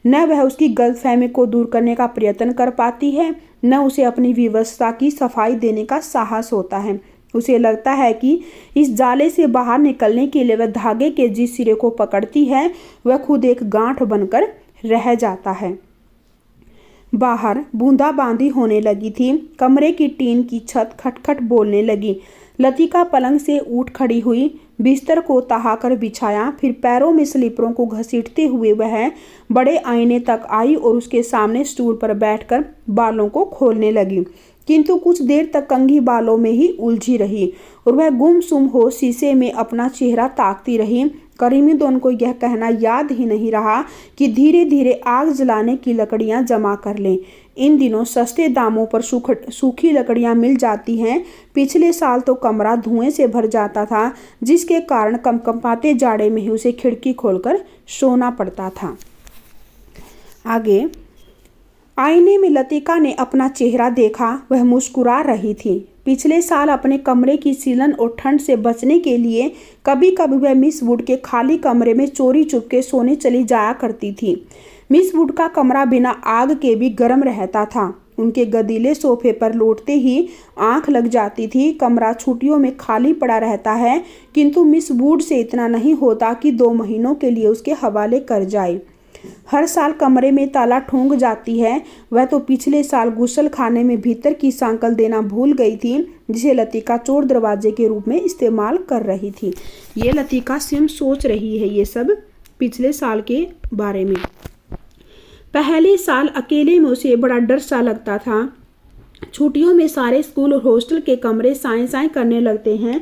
न वह उसकी गलतफहमी को दूर करने का प्रयत्न कर पाती है, न उसे अपनी व्यवस्था की सफाई देने का साहस होता है। उसे लगता है कि इस जाले से बाहर निकलने के लिए वह धागे के जिस सिरे को पकड़ती है वह खुद एक गांठ बनकर रह जाता है। बाहर बूंदाबांदी होने लगी थी। कमरे की टीन की छत खटखट बोलने लगी। लतिका पलंग से उठ खड़ी हुई, बिस्तर को तहाकर बिछाया, फिर पैरों में स्लीपरों को घसीटते हुए वह बड़े आईने तक आई और उसके सामने स्टूल पर बैठकर बालों को खोलने लगी। किंतु कुछ देर तक कंघी बालों में ही उलझी रही और वह गुमसुम हो शीशे में अपना चेहरा ताकती रही। करीमुद्दीन को यह कहना याद ही नहीं रहा कि धीरे धीरे आग जलाने की लकड़ियां जमा कर लें। इन दिनों सस्ते दामों पर सूखी लकड़ियां मिल जाती हैं। पिछले साल तो कमरा धुएं से भर जाता था, जिसके कारण कंपकंपाते जाड़े में ही उसे खिड़की खोलकर सोना पड़ता था। आगे आईने में लतिका ने अपना चेहरा देखा। वह मुस्कुरा रही थी। पिछले साल अपने कमरे की सीलन और ठंड से बचने के लिए कभी कभी वह मिस वुड के खाली कमरे में चोरी चुपके सोने चली जाया करती थी। मिस वुड का कमरा बिना आग के भी गर्म रहता था। उनके गदीले सोफे पर लौटते ही आंख लग जाती थी। कमरा छुट्टियों में खाली पड़ा रहता है, किंतु मिस वुड से इतना नहीं होता कि 2 महीनों के लिए उसके हवाले कर जाए। हर साल कमरे में ताला ठोंक जाती है। वह तो पिछले साल गुसल खाने में भीतर की सांकल देना भूल गई थी, जिसे लतिका चोर दरवाजे के रूप में इस्तेमाल कर रही थी। ये लतिका स्वयं सोच रही है ये सब पिछले साल के बारे में। पहले साल अकेले में उसे बड़ा डर सा लगता था। छुट्टियों में सारे स्कूल और हॉस्टल के कमरे साएं साएं करने लगते हैं।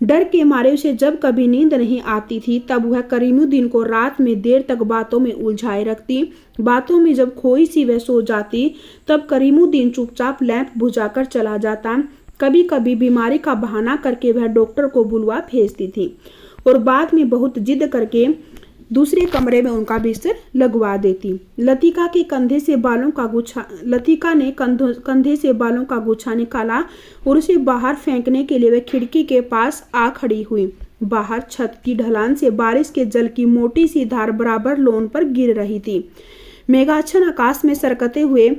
डर के मारे उसे जब कभी नींद नहीं आती थी तब वह करीमुद्दीन को रात में देर तक बातों में उलझाए रखती। बातों में जब खोई सी वह सो जाती तब करीमुद्दीन चुपचाप लैंप बुझाकर चला जाता। कभी कभी बीमारी का बहाना करके वह डॉक्टर को बुलवा भेजती थी और बाद में बहुत जिद करके दूसरे कमरे में उनका बिस्तर लगवा देती। लतिका ने कंधे से बालों का गुच्छा निकाला और उसे बाहर फेंकने के लिए वह खिड़की के पास आ खड़ी हुई। बाहर छत की ढलान से बारिश के जल की मोटी सी धार बराबर लॉन पर गिर रही थी। मेघाच्छन्न आकाश में सरकते हुए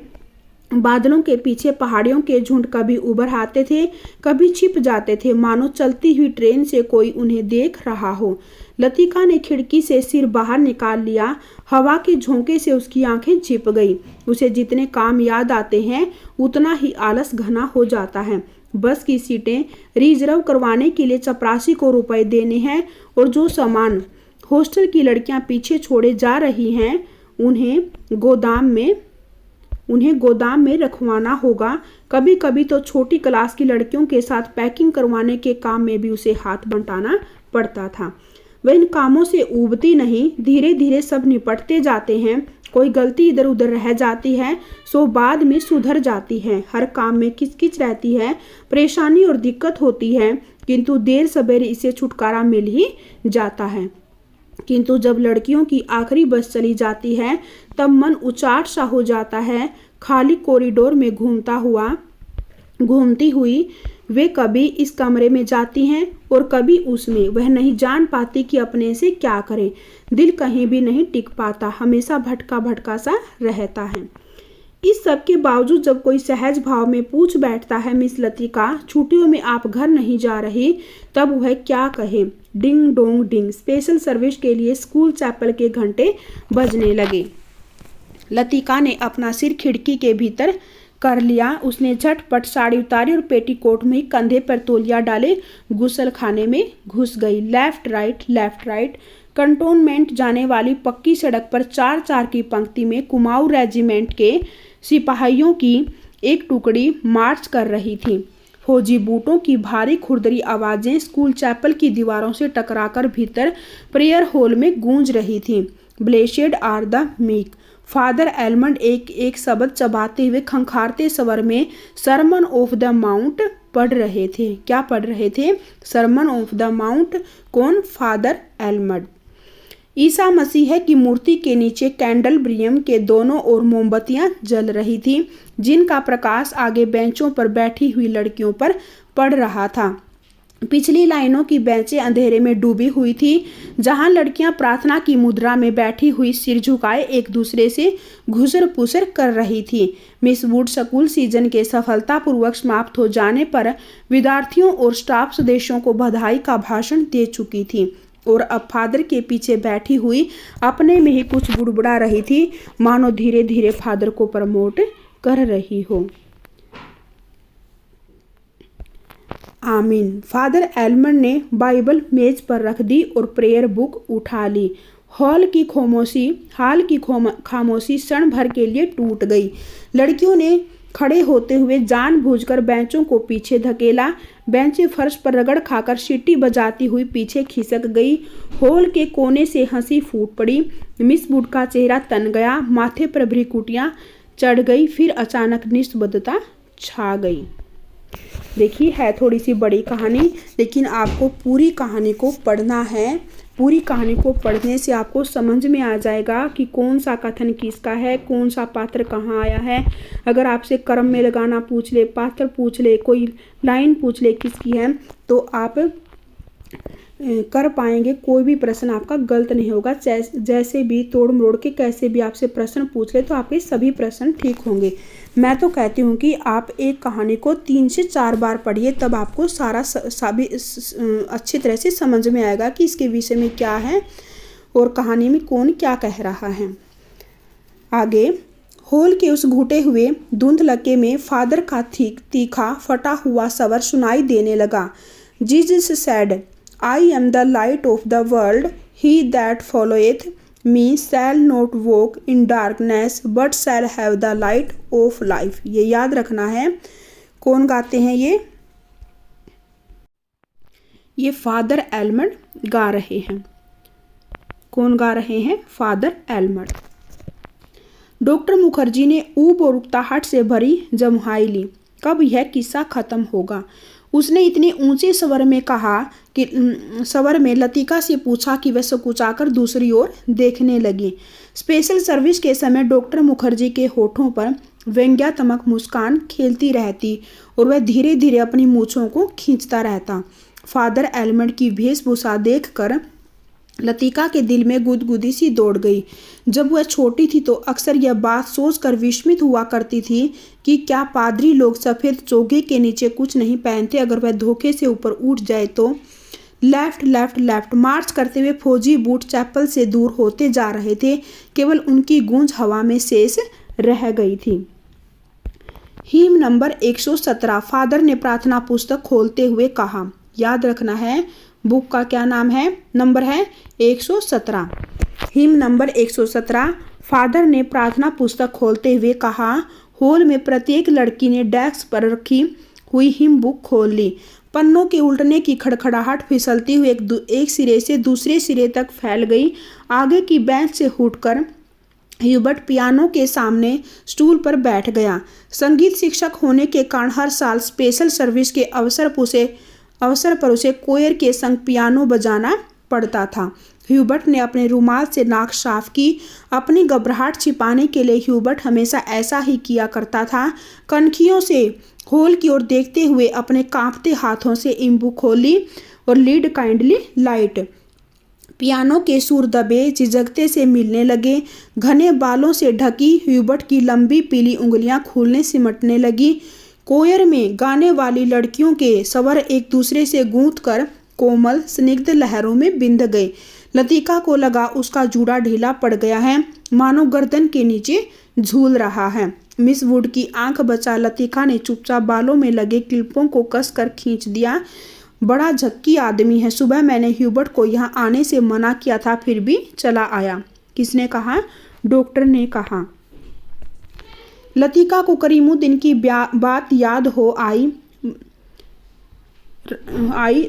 बादलों के पीछे पहाड़ियों के झुंड कभी उभर आते थे, कभी छिप जाते थे, मानो चलती हुई ट्रेन से कोई उन्हें देख रहा हो। लतिका ने खिड़की से सिर बाहर निकाल लिया। हवा के झोंके से उसकी आंखें झिप गई। उसे जितने काम याद आते हैं उतना ही आलस घना हो जाता है। बस की सीटें रिजर्व करवाने के लिए चपरासी को रुपए देने हैं और जो सामान हॉस्टल की लड़कियां पीछे छोड़े जा रही हैं उन्हें गोदाम में रखवाना होगा। कभी कभी तो छोटी क्लास की लड़कियों के साथ पैकिंग करवाने के काम में भी उसे हाथ बंटाना पड़ता था। वह इन कामों से ऊबती नहीं, धीरे धीरे सब निपटते जाते हैं। कोई गलती इधर उधर रह जाती है सो बाद में सुधर जाती है। हर काम में किचकिच रहती है, परेशानी और दिक्कत होती है, किंतु देर सवेरे इसे छुटकारा मिल ही जाता है। किंतु जब लड़कियों की आखिरी बस चली जाती है तब मन उचाट सा हो जाता है। खाली कॉरिडोर में घूमती हुई वे कभी इस कमरे में जाती हैं और कभी उसमें। वह नहीं जान पाती कि अपने से क्या करे। दिल कहीं भी नहीं टिक पाता, हमेशा भटका भटका सा रहता है। इस सब के बावजूद जब कोई सहज भाव में पूछ बैठता है, मिस लतिका छुट्टियों में आप घर नहीं जा रही, तब वह क्या कहे। Ding dong ding, special service के लिए स्कूल चैपल के घंटे बजने लगे। लतिका ने अपना सिर खिड़की के भीतर कर लिया। उसने झटपट साड़ी उतारी और पेटीकोट में कंधे पर तौलिया डाले गुसल खाने में घुस गई। लेफ्ट राइट कंटोनमेंट जाने वाली पक्की सड़क पर 4-4 की पंक्ति में कुमाऊं रेजिमेंट के सिपाहियों की एक टुकड़ी मार्च कर रही थी। फौजी बूटों की भारी खुरदरी आवाजें स्कूल चैपल की दीवारों से टकराकर भीतर प्रेयर हॉल में गूंज रही थी। Blessed are the meek, father Elmond एक शब्द चबाते हुए खंखारते स्वर में सरमन ऑफ द माउंट पढ़ रहे थे। क्या पढ़ रहे थे? Sermon of the mount. कौन? Father Elmond. ईसा मसीह की मूर्ति के नीचे कैंडलब्रियम के दोनों ओर मोमबत्तियां जल रही थी, जिनका प्रकाश आगे बेंचों पर बैठी हुई लड़कियों पर पड़ रहा था। पिछली लाइनों की बेंचें अंधेरे में डूबी हुई थी, जहां लड़कियां प्रार्थना की मुद्रा में बैठी हुई सिर झुकाए एक दूसरे से घुसर पुसर कर रही थी। मिस वुड स्कूल सीजन के सफलतापूर्वक समाप्त हो जाने पर विद्यार्थियों और स्टाफ सदस्यों को बधाई का भाषण दे चुकी थी और अब फादर के पीछे बैठी हुई अपने में ही कुछ बुड़बुड़ा रही थी, मानो धीरे धीरे फादर को प्रमोट कर रही हो। आमीन। फादर एलमंड ने बाइबल मेज पर रख दी और प्रेयर बुक उठा ली। हाल की खामोशी क्षण भर के लिए टूट गई। लड़कियों ने खड़े होते हुए जानबूझकर बेंचों को पीछे धकेला। बेंचें फर्श पर रगड़ खाकर सीटी बजाती हुई पीछे खिसक गई। हॉल के कोने से हंसी फूट पड़ी। मिस वुड का चेहरा तन गया, माथे पर भ्रिकुटियां चढ़ गई, फिर अचानक निस्तब्धता छा गई। देखिए, है थोड़ी सी बड़ी कहानी, लेकिन आपको पूरी कहानी को पढ़ना है। पूरी कहानी को पढ़ने से आपको समझ में आ जाएगा कि कौन सा कथन किसका है, कौन सा पात्र कहाँ आया है। अगर आपसे क्रम में लगाना पूछ ले, पात्र पूछ ले, कोई लाइन पूछ ले किसकी है, तो आप कर पाएंगे। कोई भी प्रश्न आपका गलत नहीं होगा। जैसे भी तोड़ मरोड़ के कैसे भी आपसे प्रश्न पूछ ले तो आपके सभी प्रश्न ठीक होंगे। मैं तो कहती हूँ कि आप एक कहानी को 3 से 4 बार पढ़िए, तब आपको सारा सभी अच्छी तरह से समझ में आएगा कि इसके विषय में क्या है और कहानी में कौन क्या कह रहा है। आगे हॉल के उस घुटे हुए धुंधलके में फादर का तीखा फटा हुआ स्वर सुनाई देने लगा। Jesus said, I am the light of the world. He that followeth me shall not walk in darkness, but shall have the light of life. ये याद रखना है। कौन गाते हैं ये फादर एलमंड गा रहे हैं। कौन गा रहे हैं? Father almond. डॉक्टर मुखर्जी ने ऊब और उकताहट से भरी जमुहाई ली। कब यह किस्सा खत्म होगा? उसने इतने ऊंचे स्वर में लतिका से पूछा कि वह सकुचाकर दूसरी ओर देखने लगी। स्पेशल सर्विस के समय डॉक्टर मुखर्जी के होठों पर व्यंग्यात्मक मुस्कान खेलती रहती और वह धीरे धीरे अपनी मूंछों को खींचता रहता। फादर एलमंड की वेशभूषा देखकर लतिका के दिल में गुदगुदी सी दौड़ गई। जब वह छोटी थी तो अक्सर यह बात सोचकर विस्मित हुआ करती थी कि क्या पादरी लोग सफ़ेद चोगे के नीचे कुछ नहीं पहनते। अगर वह धोखे से ऊपर उठ जाए तो लेफ्ट मार्च करते हुए फौजी बूट चैपल से दूर होते जा रहे थे। केवल उनकी गूंज हवा में शेष रह गई थी। हीम नंबर 117 फादर ने प्रार्थना पुस्तक खोलते हुए कहा। याद रखना है बुक का क्या नाम है, नंबर है 117। हीम नंबर 117 फादर ने प्रार्थना पुस्तक खोलते हुए कहा। हॉल में प्रत्येक लड़की ने डेस्क पर रखी हुई हिम बुक खोल ली। पन्नों के उल्टने की खड़खड़ाहट फिसलती हुई एक सिरे से दूसरे सिरे तक फैल गई। आगे की बेंच से उठकर ह्यूबर्ट पियानो के सामने स्टूल पर बैठ गया। संगीत शिक्षक होने के कारण हर साल स्पेशल सर्विस के अवसर पर उसे कोयर के संग पियानो बजाना पड़ता था। ह्यूबर्ट ने अपने रुमाल से नाक साफ की। अपनी घबराहट छिपाने के लिए ह्यूबर्ट हमेशा ऐसा ही किया करता था। कनखियों से हॉल की ओर देखते हुए अपने कांपते हाथों से इम्बू खोली और लीड काइंडली लाइट। पियानो के सुर दबे झिझकते से मिलने लगे। घने बालों से ढकी ह्यूबर्ट की लंबी पीली उंगलियां खुलने सिमटने लगी। कोयर में गाने वाली लड़कियों के स्वर एक दूसरे से गूंथ कर कोमल स्निग्ध लहरों में बिंध गए। लतिका को लगा उसका जूड़ा ढीला पड़ गया है, मानो गर्दन के नीचे झूल रहा है। मिस वुड की आंख बचा लतिका ने चुपचाप बालों में लगे क्लिपों को कसकर खींच दिया। बड़ा झक्की आदमी है। सुबह मैंने ह्यूबर्ट को यहाँ आने से मना किया था, फिर भी चला आया। किसने कहा? डॉक्टर ने कहा। लतिका को करीमुद्दीन की बात याद हो आई।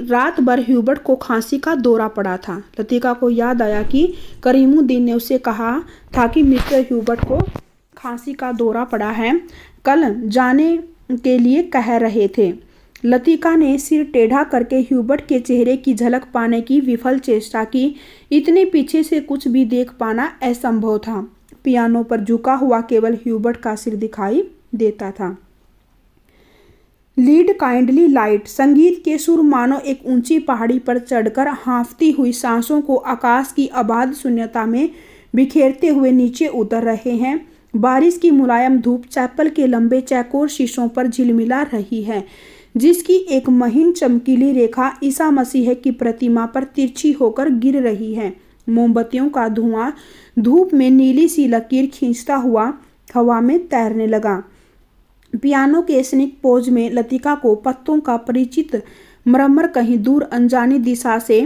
रात भर ह्यूबर्ट को खांसी का दौरा पड़ा था। लतिका को याद आया कि करीमुद्दीन ने उसे कहा था कि मिस्टर ह्यूबर्ट को खांसी का दौरा पड़ा है, कल जाने के लिए कह रहे थे। लतिका ने सिर टेढ़ा करके ह्यूबर्ट के चेहरे की झलक पाने की विफल चेष्टा की। इतने पीछे से कुछ भी देख पाना असंभव था। पियानो पर झुका हुआ केवल ह्यूबर्ट का सिर दिखाई देता था। Lead kindly light. संगीत के सुर मानो एक ऊंची पहाड़ी पर चढ़कर हाँफती हुई सांसों को आकाश की अबाध शून्यता में बिखेरते हुए नीचे उतर रहे हैं। बारिश की मुलायम धूप चैपल के लंबे चौकोर शीशों पर झिलमिला रही है, जिसकी एक महीन चमकीली रेखा ईसा मसीह की प्रतिमा पर तिरछी होकर गिर रही है। मोमबत्तियों का धुआं धूप में नीली सी लकीर खींचता हुआ हवा में तैरने लगा। पियानो के स्निग्ध पोज में लतिका को पत्तों का परिचित मरमर कहीं दूर अनजानी दिशा से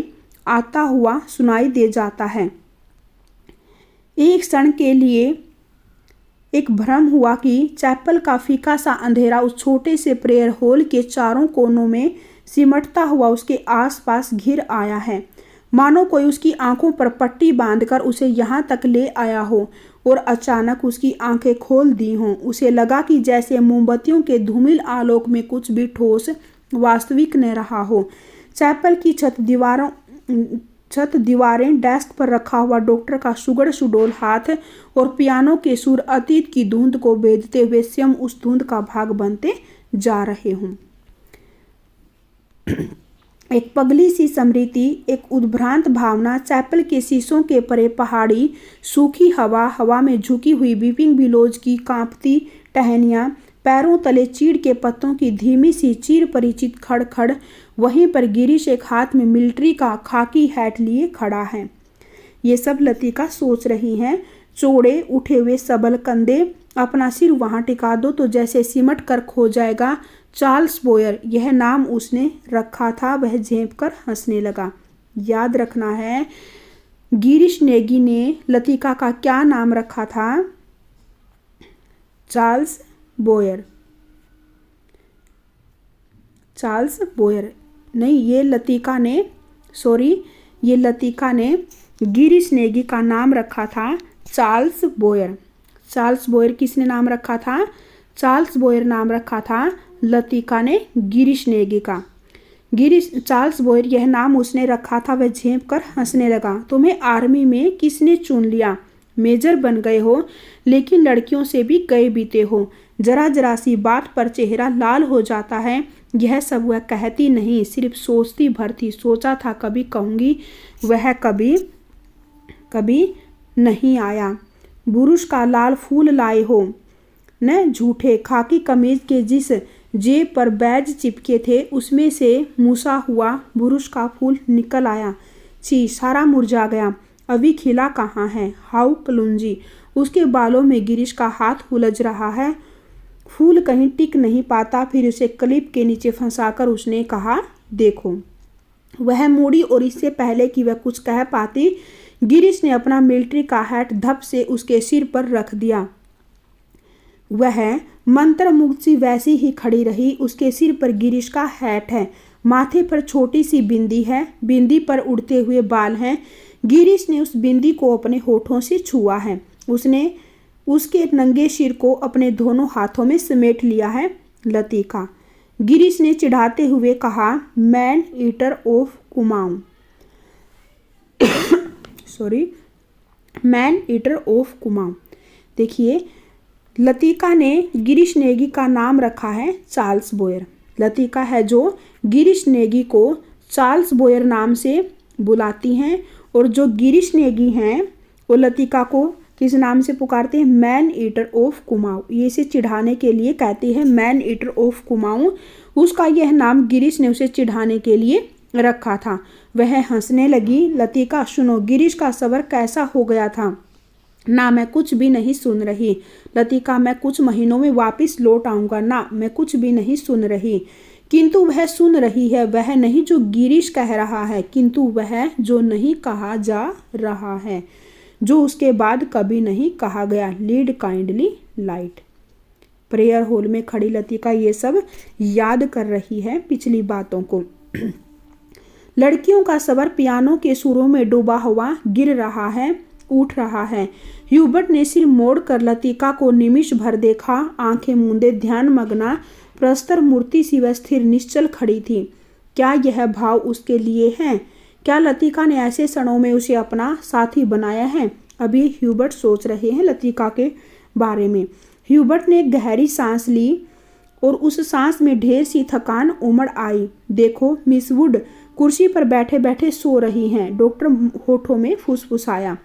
आता हुआ सुनाई दे जाता है। एक क्षण के लिए एक भ्रम हुआ कि चैपल का फीका सा अंधेरा उस छोटे से प्रेयर हॉल के चारों कोनों में सिमटता हुआ उसके आसपास घिर आया है, मानो कोई उसकी आंखों पर पट्टी बांधकर उसे यहाँ तक ले आया हो और अचानक उसकी आंखें खोल दी हों। उसे लगा कि जैसे मोमबत्तियों के धूमिल आलोक में कुछ भी ठोस वास्तविक न रहा हो। चैपल की छत दीवारें, डेस्क पर रखा हुआ डॉक्टर का सुगड़ सुडौल हाथ और पियानो के सुर अतीत की धुंध को भेदते हुए स्वयं उस धुंध का भाग बनते जा रहे हों। एक पगली सी स्मृति, एक उद्भ्रांत भावना, चैपल के शीशों के परे पहाड़ी, सूखी हवा में झुकी हुई वीपिंग बिलोज की कांपती टहनियाँ, पैरों तले चीड़ के पत्तों की धीमी सी चीर परिचित खड़खड़। वहीं पर गिरीश एक हाथ में मिलिट्री का खाकी हैट लिए खड़ा है। ये सब लतिका सोच रही हैं। चौड़े उठे हुए सबल कंधे, अपना सिर वहां टिका दो तो जैसे सिमट कर खो जाएगा। चार्ल्स बोयर, यह नाम उसने रखा था। वह झेंप कर हंसने लगा। याद रखना है गिरीश नेगी ने लतिका का क्या नाम रखा था? चार्ल्स बोयर। चार्ल्स बोयर नहीं, ये लतिका ने गिरीश नेगी का नाम रखा था चार्ल्स बोयर। चार्ल्स बोयर किसने नाम रखा था? चार्ल्स बोयर नाम रखा था लतिका ने गिरीश नेगी का। चार्ल्स बोयर यह नाम उसने रखा था। वह झेंप कर हंसने लगा। तुम्हें आर्मी में किसने चुन लिया? मेजर बन गए हो, लेकिन लड़कियों से भी गए बीते हो। जरा जरा सी बात पर चेहरा लाल हो जाता है। यह सब वह कहती नहीं, सिर्फ सोचती भर थी। सोचा था कभी कहूँगी, वह कभी नहीं आया। बुरुश का लाल फूल लाए हो न? झूठे। खाकी कमीज के जिस जेब पर बैज चिपके थे उसमें से मूसा हुआ बुरुश का फूल निकल आया। छी, सारा मुरझा गया। अभी खिला कहाँ है? हाउ क्लूंजी। उसके बालों में गिरीश का हाथ उलझ रहा है। फूल कहीं टिक नहीं पाता। फिर उसे क्लिप के नीचे फंसाकर उसने कहा, देखो। वह मुड़ी और इससे पहले कि वह कुछ कह पाती, गिरीश ने अपना मिलिट्री का हैट धप से उसके सिर पर रख दिया। वह मंत्रमुग्ध सी वैसी ही खड़ी रही। उसके सिर पर गिरीश का हैट है, माथे पर छोटी सी बिंदी है, बिंदी पर उड़ते हुए बाल हैं। गिरीश ने उस बिंदी को अपने होठों से छुआ है। उसने उसके नंगे सिर को अपने दोनों हाथों में समेट लिया है। लतिका, गिरीश ने चिढ़ाते हुए कहा, man eater of Kumaon. Man eater of Kumaon. देखिए, लतिका ने गिरीश नेगी का नाम रखा है चार्ल्स बोयर। लतिका है जो गिरीश नेगी को चार्ल्स बोयर नाम से बुलाती हैं, और जो गिरीश नेगी हैं वो लतिका को किस नाम से पुकारते हैं, मैन ईटर ऑफ कुमाऊं। ये इसे चिढ़ाने के लिए कहती है मैन ईटर ऑफ कुमाऊं। उसका यह नाम गिरीश ने उसे चिढ़ाने के लिए रखा था। वह हंसने लगी। लतिका, सुनो, गिरीश का सबर कैसा हो गया था? ना, मैं कुछ भी नहीं सुन रही। लतिका, मैं कुछ महीनों में वापस लौट आऊँगा। ना, मैं कुछ भी नहीं सुन रही। किंतु वह सुन रही है, वह नहीं जो गिरीश कह रहा है, किंतु वह जो नहीं कहा जा रहा है, जो उसके बाद कभी नहीं कहा गया। Lead kindly light. Prayer hall में खड़ी लतिका ये सब याद कर रही है पिछली बातों को। लड़कियों का सबर पियानो के सुरों में डूबा हुआ गिर रहा है, उठ रहा है। ह्यूबर्ट ने सिर मोड़कर लतिका को निमिष भर देखा। आंखें मूंदे ध्यान मग्ना प्रस्तर मूर्ति सी वह स्थिर निश्चल खड़ी थी। क्या यह भाव उसके लिए है? क्या लतिका ने ऐसे क्षणों में उसे अपना साथी बनाया है? अभी ह्यूबर्ट सोच रहे हैं लतिका के बारे में। ह्यूबर्ट ने एक गहरी सांस ली और उस सांस में ढेर सी थकान उमड़ आई। देखो, मिस वुड कुर्सी पर बैठे बैठे सो रही हैं। डॉक्टर होठों में फुसफुसाया।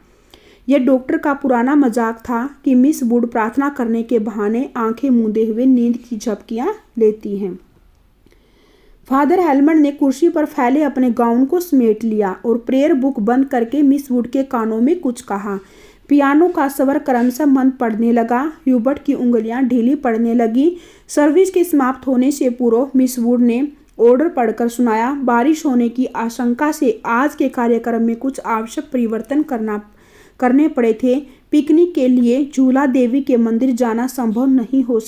यह डॉक्टर का पुराना मजाक था कि मिस वुड प्रार्थना करने के बहाने आंखें मूंदे हुए नींद की झपकियां लेती हैं। फादर हेलमंड ने कुर्सी पर फैले अपने गाउन को समेट लिया और प्रेयर बुक बंद करके मिस वुड के कानों में कुछ कहा। पियानो का स्वर क्रमशः मंद पड़ने लगा। ह्यूबर्ट की उंगलियां ढीली पड़ने लगी। सर्विस के समाप्त होने से पूर्व मिस वुड ने ऑर्डर पढ़कर सुनाया, बारिश होने की आशंका से आज के कार्यक्रम में कुछ आवश्यक परिवर्तन करने पड़े थे। पिकनिक के लिए झूला देवी के मंदिर जाना संभव नहीं हो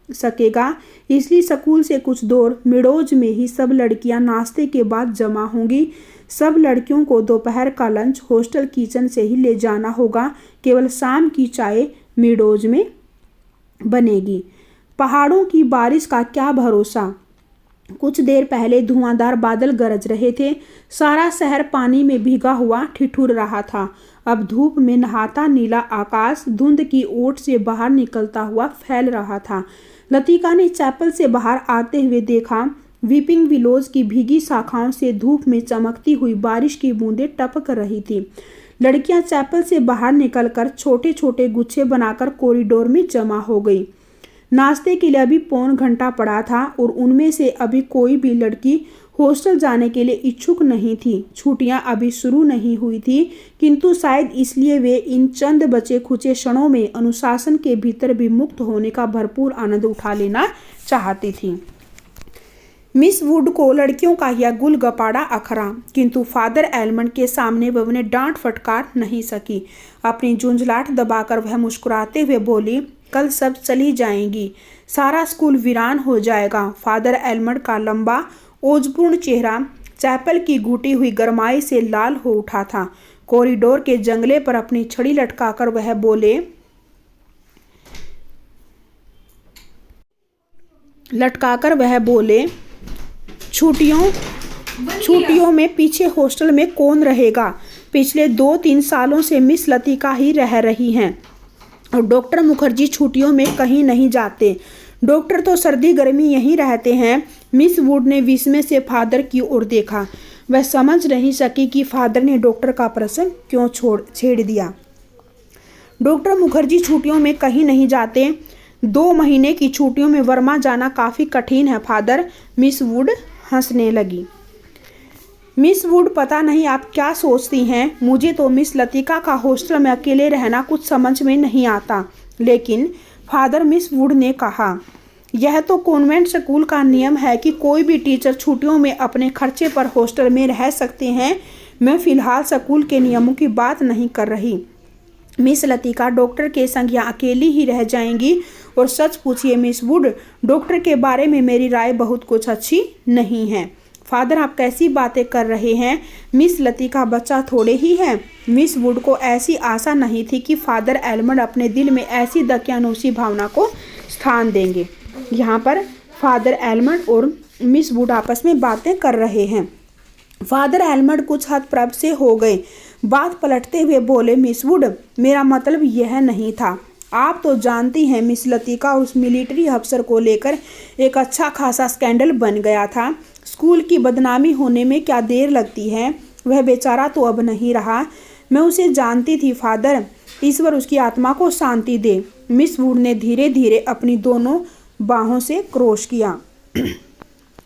सकेगा, इसलिए स्कूल से कुछ दूर मिडोज में ही सब लड़कियां नाश्ते के बाद जमा होंगी। सब लड़कियों को दोपहर का लंच हॉस्टल किचन से ही ले जाना होगा। केवल शाम की चाय मिडोज में बनेगी। पहाड़ों की बारिश का क्या भरोसा। कुछ देर पहले धुआंधार बादल गरज रहे थे। सारा शहर पानी में भीगा हुआ ठिठुर रहा था। अब धूप में नहाता नीला आकाश धुंध की ओट से बाहर निकलता हुआ फैल रहा था। लतिका ने चैपल से बाहर आते हुए देखा। वीपिंग विलोज की भीगी शाखाओं से धूप में चमकती हुई बारिश की बूंदें टपक रही थी। लड़कियां चैपल से बाहर निकलकर छोटे छोटे गुच्छे बनाकर कॉरिडोर में जमा हो गई। नाश्ते के लिए अभी पौन घंटा पड़ा था और उनमें से अभी कोई भी लड़की हॉस्टल जाने के लिए इच्छुक नहीं थी। छुट्टियां अभी शुरू नहीं हुई थी, किंतु शायद इसलिए वे इन चंद बचे खुचे क्षणों में अनुशासन के भीतर भी मुक्त होने का भरपूर आनंद उठा लेना चाहती थी। मिस वुड को लड़कियों का यह गुलगपाड़ा अखरा, किंतु फादर एलमंड के सामने वह उन्हें डांट फटकार नहीं सकी। अपनी झुंझलाहट दबाकर वह मुस्कुराते हुए बोली, कल सब चली जाएंगी, सारा स्कूल वीरान हो जाएगा। फादर एलमंड का लंबा ओजपूर्ण चेहरा चैपल की घुटी हुई गरमाई से लाल हो उठा था। कॉरिडोर के जंगले पर अपनी छड़ी लटकाकर वह बोले, छुट्टियों में पीछे हॉस्टल में कौन रहेगा? पिछले 2-3 सालों से मिस लतिका ही रह रही हैं और डॉक्टर मुखर्जी छुट्टियों में कहीं नहीं जाते। डॉक्टर तो सर्दी गर्मी यहीं रहते हैं। मिस वुड ने विस्मय से फादर की ओर देखा। वह समझ नहीं सकी कि फादर ने डॉक्टर का प्रसंग क्यों छेड़ दिया। डॉक्टर मुखर्जी छुट्टियों में कहीं नहीं जाते। 2 महीने की छुट्टियों में वर्मा जाना काफ़ी कठिन है फादर। मिस वुड हंसने लगी। मिस वुड, पता नहीं आप क्या सोचती हैं, मुझे तो मिस लतिका का हॉस्टल में अकेले रहना कुछ समझ में नहीं आता, लेकिन फादर मिस वुड ने कहा, यह तो कॉन्वेंट स्कूल का नियम है कि कोई भी टीचर छुट्टियों में अपने खर्चे पर हॉस्टल में रह सकते हैं। मैं फ़िलहाल स्कूल के नियमों की बात नहीं कर रही। मिस लतिका डॉक्टर के संग यहाँ अकेली ही रह जाएंगी। और सच पूछिए मिस वुड, डॉक्टर के बारे में मेरी राय बहुत कुछ अच्छी नहीं है। फादर, आप कैसी बातें कर रहे हैं? मिस लतिका बच्चा थोड़े ही है। मिस वुड को ऐसी आशा नहीं थी कि फादर एल्मंड अपने दिल में ऐसी दकियानूसी भावना को स्थान देंगे। यहाँ पर फादर एल्मंड और मिस वुड आपस में बातें कर रहे हैं। फादर एल्मंड कुछ हतप्रभ से हो गए। बात पलटते हुए बोले, मिस वुड, मेरा मतलब यह नहीं था। आप तो जानती हैं मिस लतिका और उस मिलिट्री अफसर को लेकर एक अच्छा खासा स्कैंडल बन गया था। स्कूल की बदनामी होने में क्या देर लगती है? वह बेचारा तो अब नहीं रहा। मैं उसे जानती थी फादर, ईश्वर उसकी आत्मा को शांति दे। मिस वुड ने धीरे धीरे अपनी दोनों बाहों से क्रॉस किया।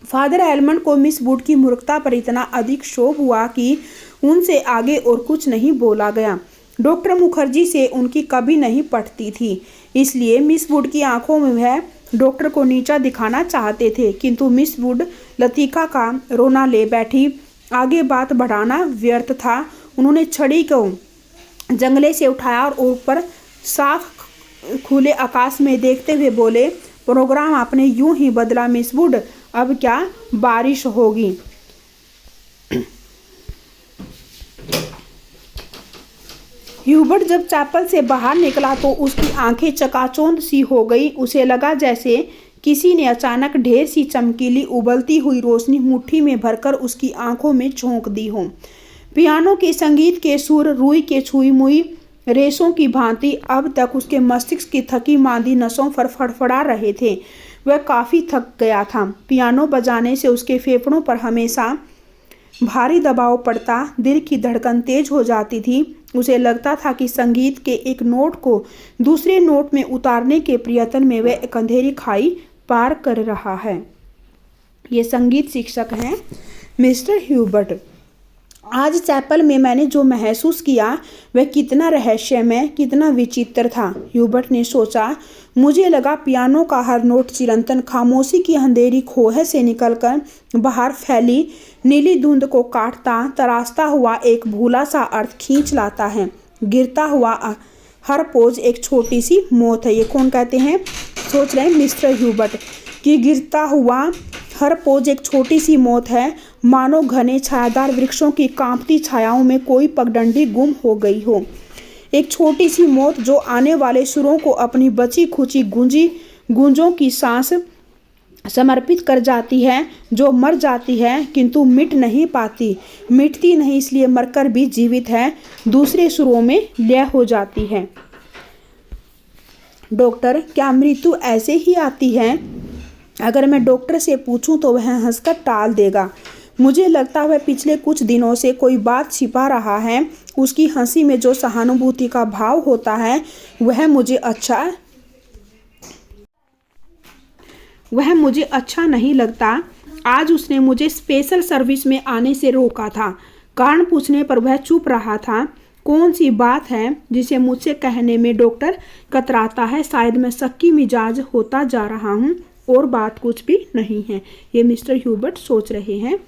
फादर एल्मंड को मिस वुड की मूर्खता पर इतना अधिक क्षोभ हुआ कि उनसे आगे और कुछ नहीं बोला गया। डॉक्टर मुखर्जी से उनकी कभी नहीं पटती थी, इसलिए मिस वुड की आंखों में वह डॉक्टर को नीचा दिखाना चाहते थे। किंतु मिस वुड लतिका का रोना ले बैठी। आगे बात बढ़ाना व्यर्थ था। उन्होंने छड़ी को जंगले से उठाया और ऊपर साफ खुले आकाश में देखते हुए बोले, प्रोग्राम आपने यूं ही बदला मिस वुड, अब क्या बारिश होगी। ह्यूबर्ट जब चैपल से बाहर निकला तो उसकी आंखें चकाचौंध सी हो गई। उसे लगा जैसे किसी ने अचानक ढेर सी चमकीली उबलती हुई रोशनी मुट्ठी में भरकर उसकी आंखों में झोंक दी हो। पियानो के संगीत के सुर रुई के छुई मुई रेशों की भांति अब तक उसके मस्तिष्क की थकी मांदी नसों पर फड़फड़ा रहे थे। वह काफ़ी थक गया था। पियानो बजाने से उसके फेफड़ों पर हमेशा भारी दबाव पड़ता, दिल की धड़कन तेज हो जाती थी। उसे लगता था कि संगीत के एक नोट को दूसरे नोट में उतारने के प्रयत्न में वह एक अंधेरी खाई पार कर रहा है। ये संगीत शिक्षक हैं मिस्टर ह्यूबर्ट। आज चैपल में मैंने जो महसूस किया वह कितना रहस्यमय, कितना विचित्र था। ह्यूबर्ट ने सोचा। मुझे लगा पियानो का हर नोट चिरंतन खामोशी की अंधेरी खोह से निकलकर बाहर फैली नीली धुंध को काटता तराशता हुआ एक भूला सा अर्थ खींच लाता है। गिरता हुआ हर पोज एक छोटी सी मौत है। ये कौन कहते हैं? सोच रहे हैं मिस्टर ह्यूबर्ट कि गिरता हुआ हर पोज एक छोटी सी मौत है, मानो घने छायादार वृक्षों की कांपती छायाओं में कोई पगडंडी गुम हो गई हो। एक छोटी सी मौत जो आने वाले सुरों को अपनी बची खुची गूंजों की सांस समर्पित कर जाती है, जो मर जाती है किंतु मिट नहीं पाती। मिटती नहीं इसलिए मरकर भी जीवित है, दूसरे सुरों में लय हो जाती है। डॉक्टर, क्या मृत्यु ऐसे ही आती है? अगर मैं डॉक्टर से पूछूं तो वह हंसकर टाल देगा। मुझे लगता है वह पिछले कुछ दिनों से कोई बात छिपा रहा है। उसकी हंसी में जो सहानुभूति का भाव होता है वह मुझे अच्छा नहीं लगता। आज उसने मुझे स्पेशल सर्विस में आने से रोका था। कारण पूछने पर वह चुप रहा था। कौन सी बात है जिसे मुझसे कहने में डॉक्टर कतराता है? शायद मैं शक्की मिजाज होता जा रहा हूँ और बात कुछ भी नहीं है। ये मिस्टर ह्यूबर्ट सोच रहे हैं।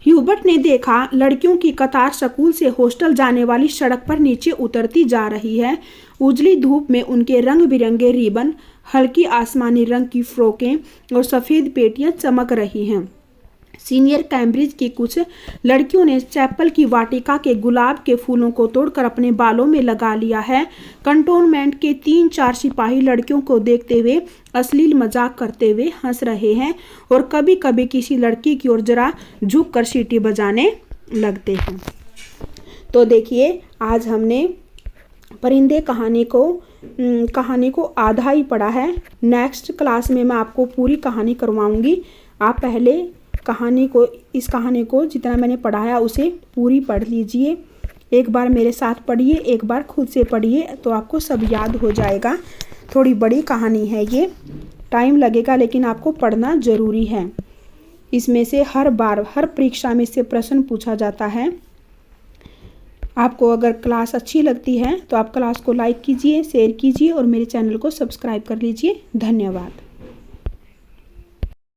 ह्यूबर्ट ने देखा लड़कियों की कतार स्कूल से हॉस्टल जाने वाली सड़क पर नीचे उतरती जा रही है। उजली धूप में उनके रंग बिरंगे रिबन, हल्की आसमानी रंग की फ्रॉकें और सफ़ेद पेटियां चमक रही हैं। सीनियर कैम्ब्रिज की कुछ लड़कियों ने चैपल की वाटिका के गुलाब के फूलों को तोड़कर अपने बालों में लगा लिया है। कंटोनमेंट के 3-4 सिपाही लड़कियों को देखते हुए अश्लील मजाक करते हुए हंस रहे हैं और कभी कभी किसी लड़की की ओर जरा झुक कर सीटी बजाने लगते हैं। तो देखिए, आज हमने परिंदे कहानी को आधा ही पढ़ा है। नेक्स्ट क्लास में मैं आपको पूरी कहानी करवाऊंगी। आप पहले इस कहानी को जितना मैंने पढ़ाया उसे पूरी पढ़ लीजिए। एक बार मेरे साथ पढ़िए, एक बार खुद से पढ़िए, तो आपको सब याद हो जाएगा। थोड़ी बड़ी कहानी है ये, टाइम लगेगा, लेकिन आपको पढ़ना ज़रूरी है। इसमें से हर परीक्षा में से प्रश्न पूछा जाता है। आपको अगर क्लास अच्छी लगती है तो आप क्लास को लाइक कीजिए, शेयर कीजिए और मेरे चैनल को सब्सक्राइब कर लीजिए। धन्यवाद।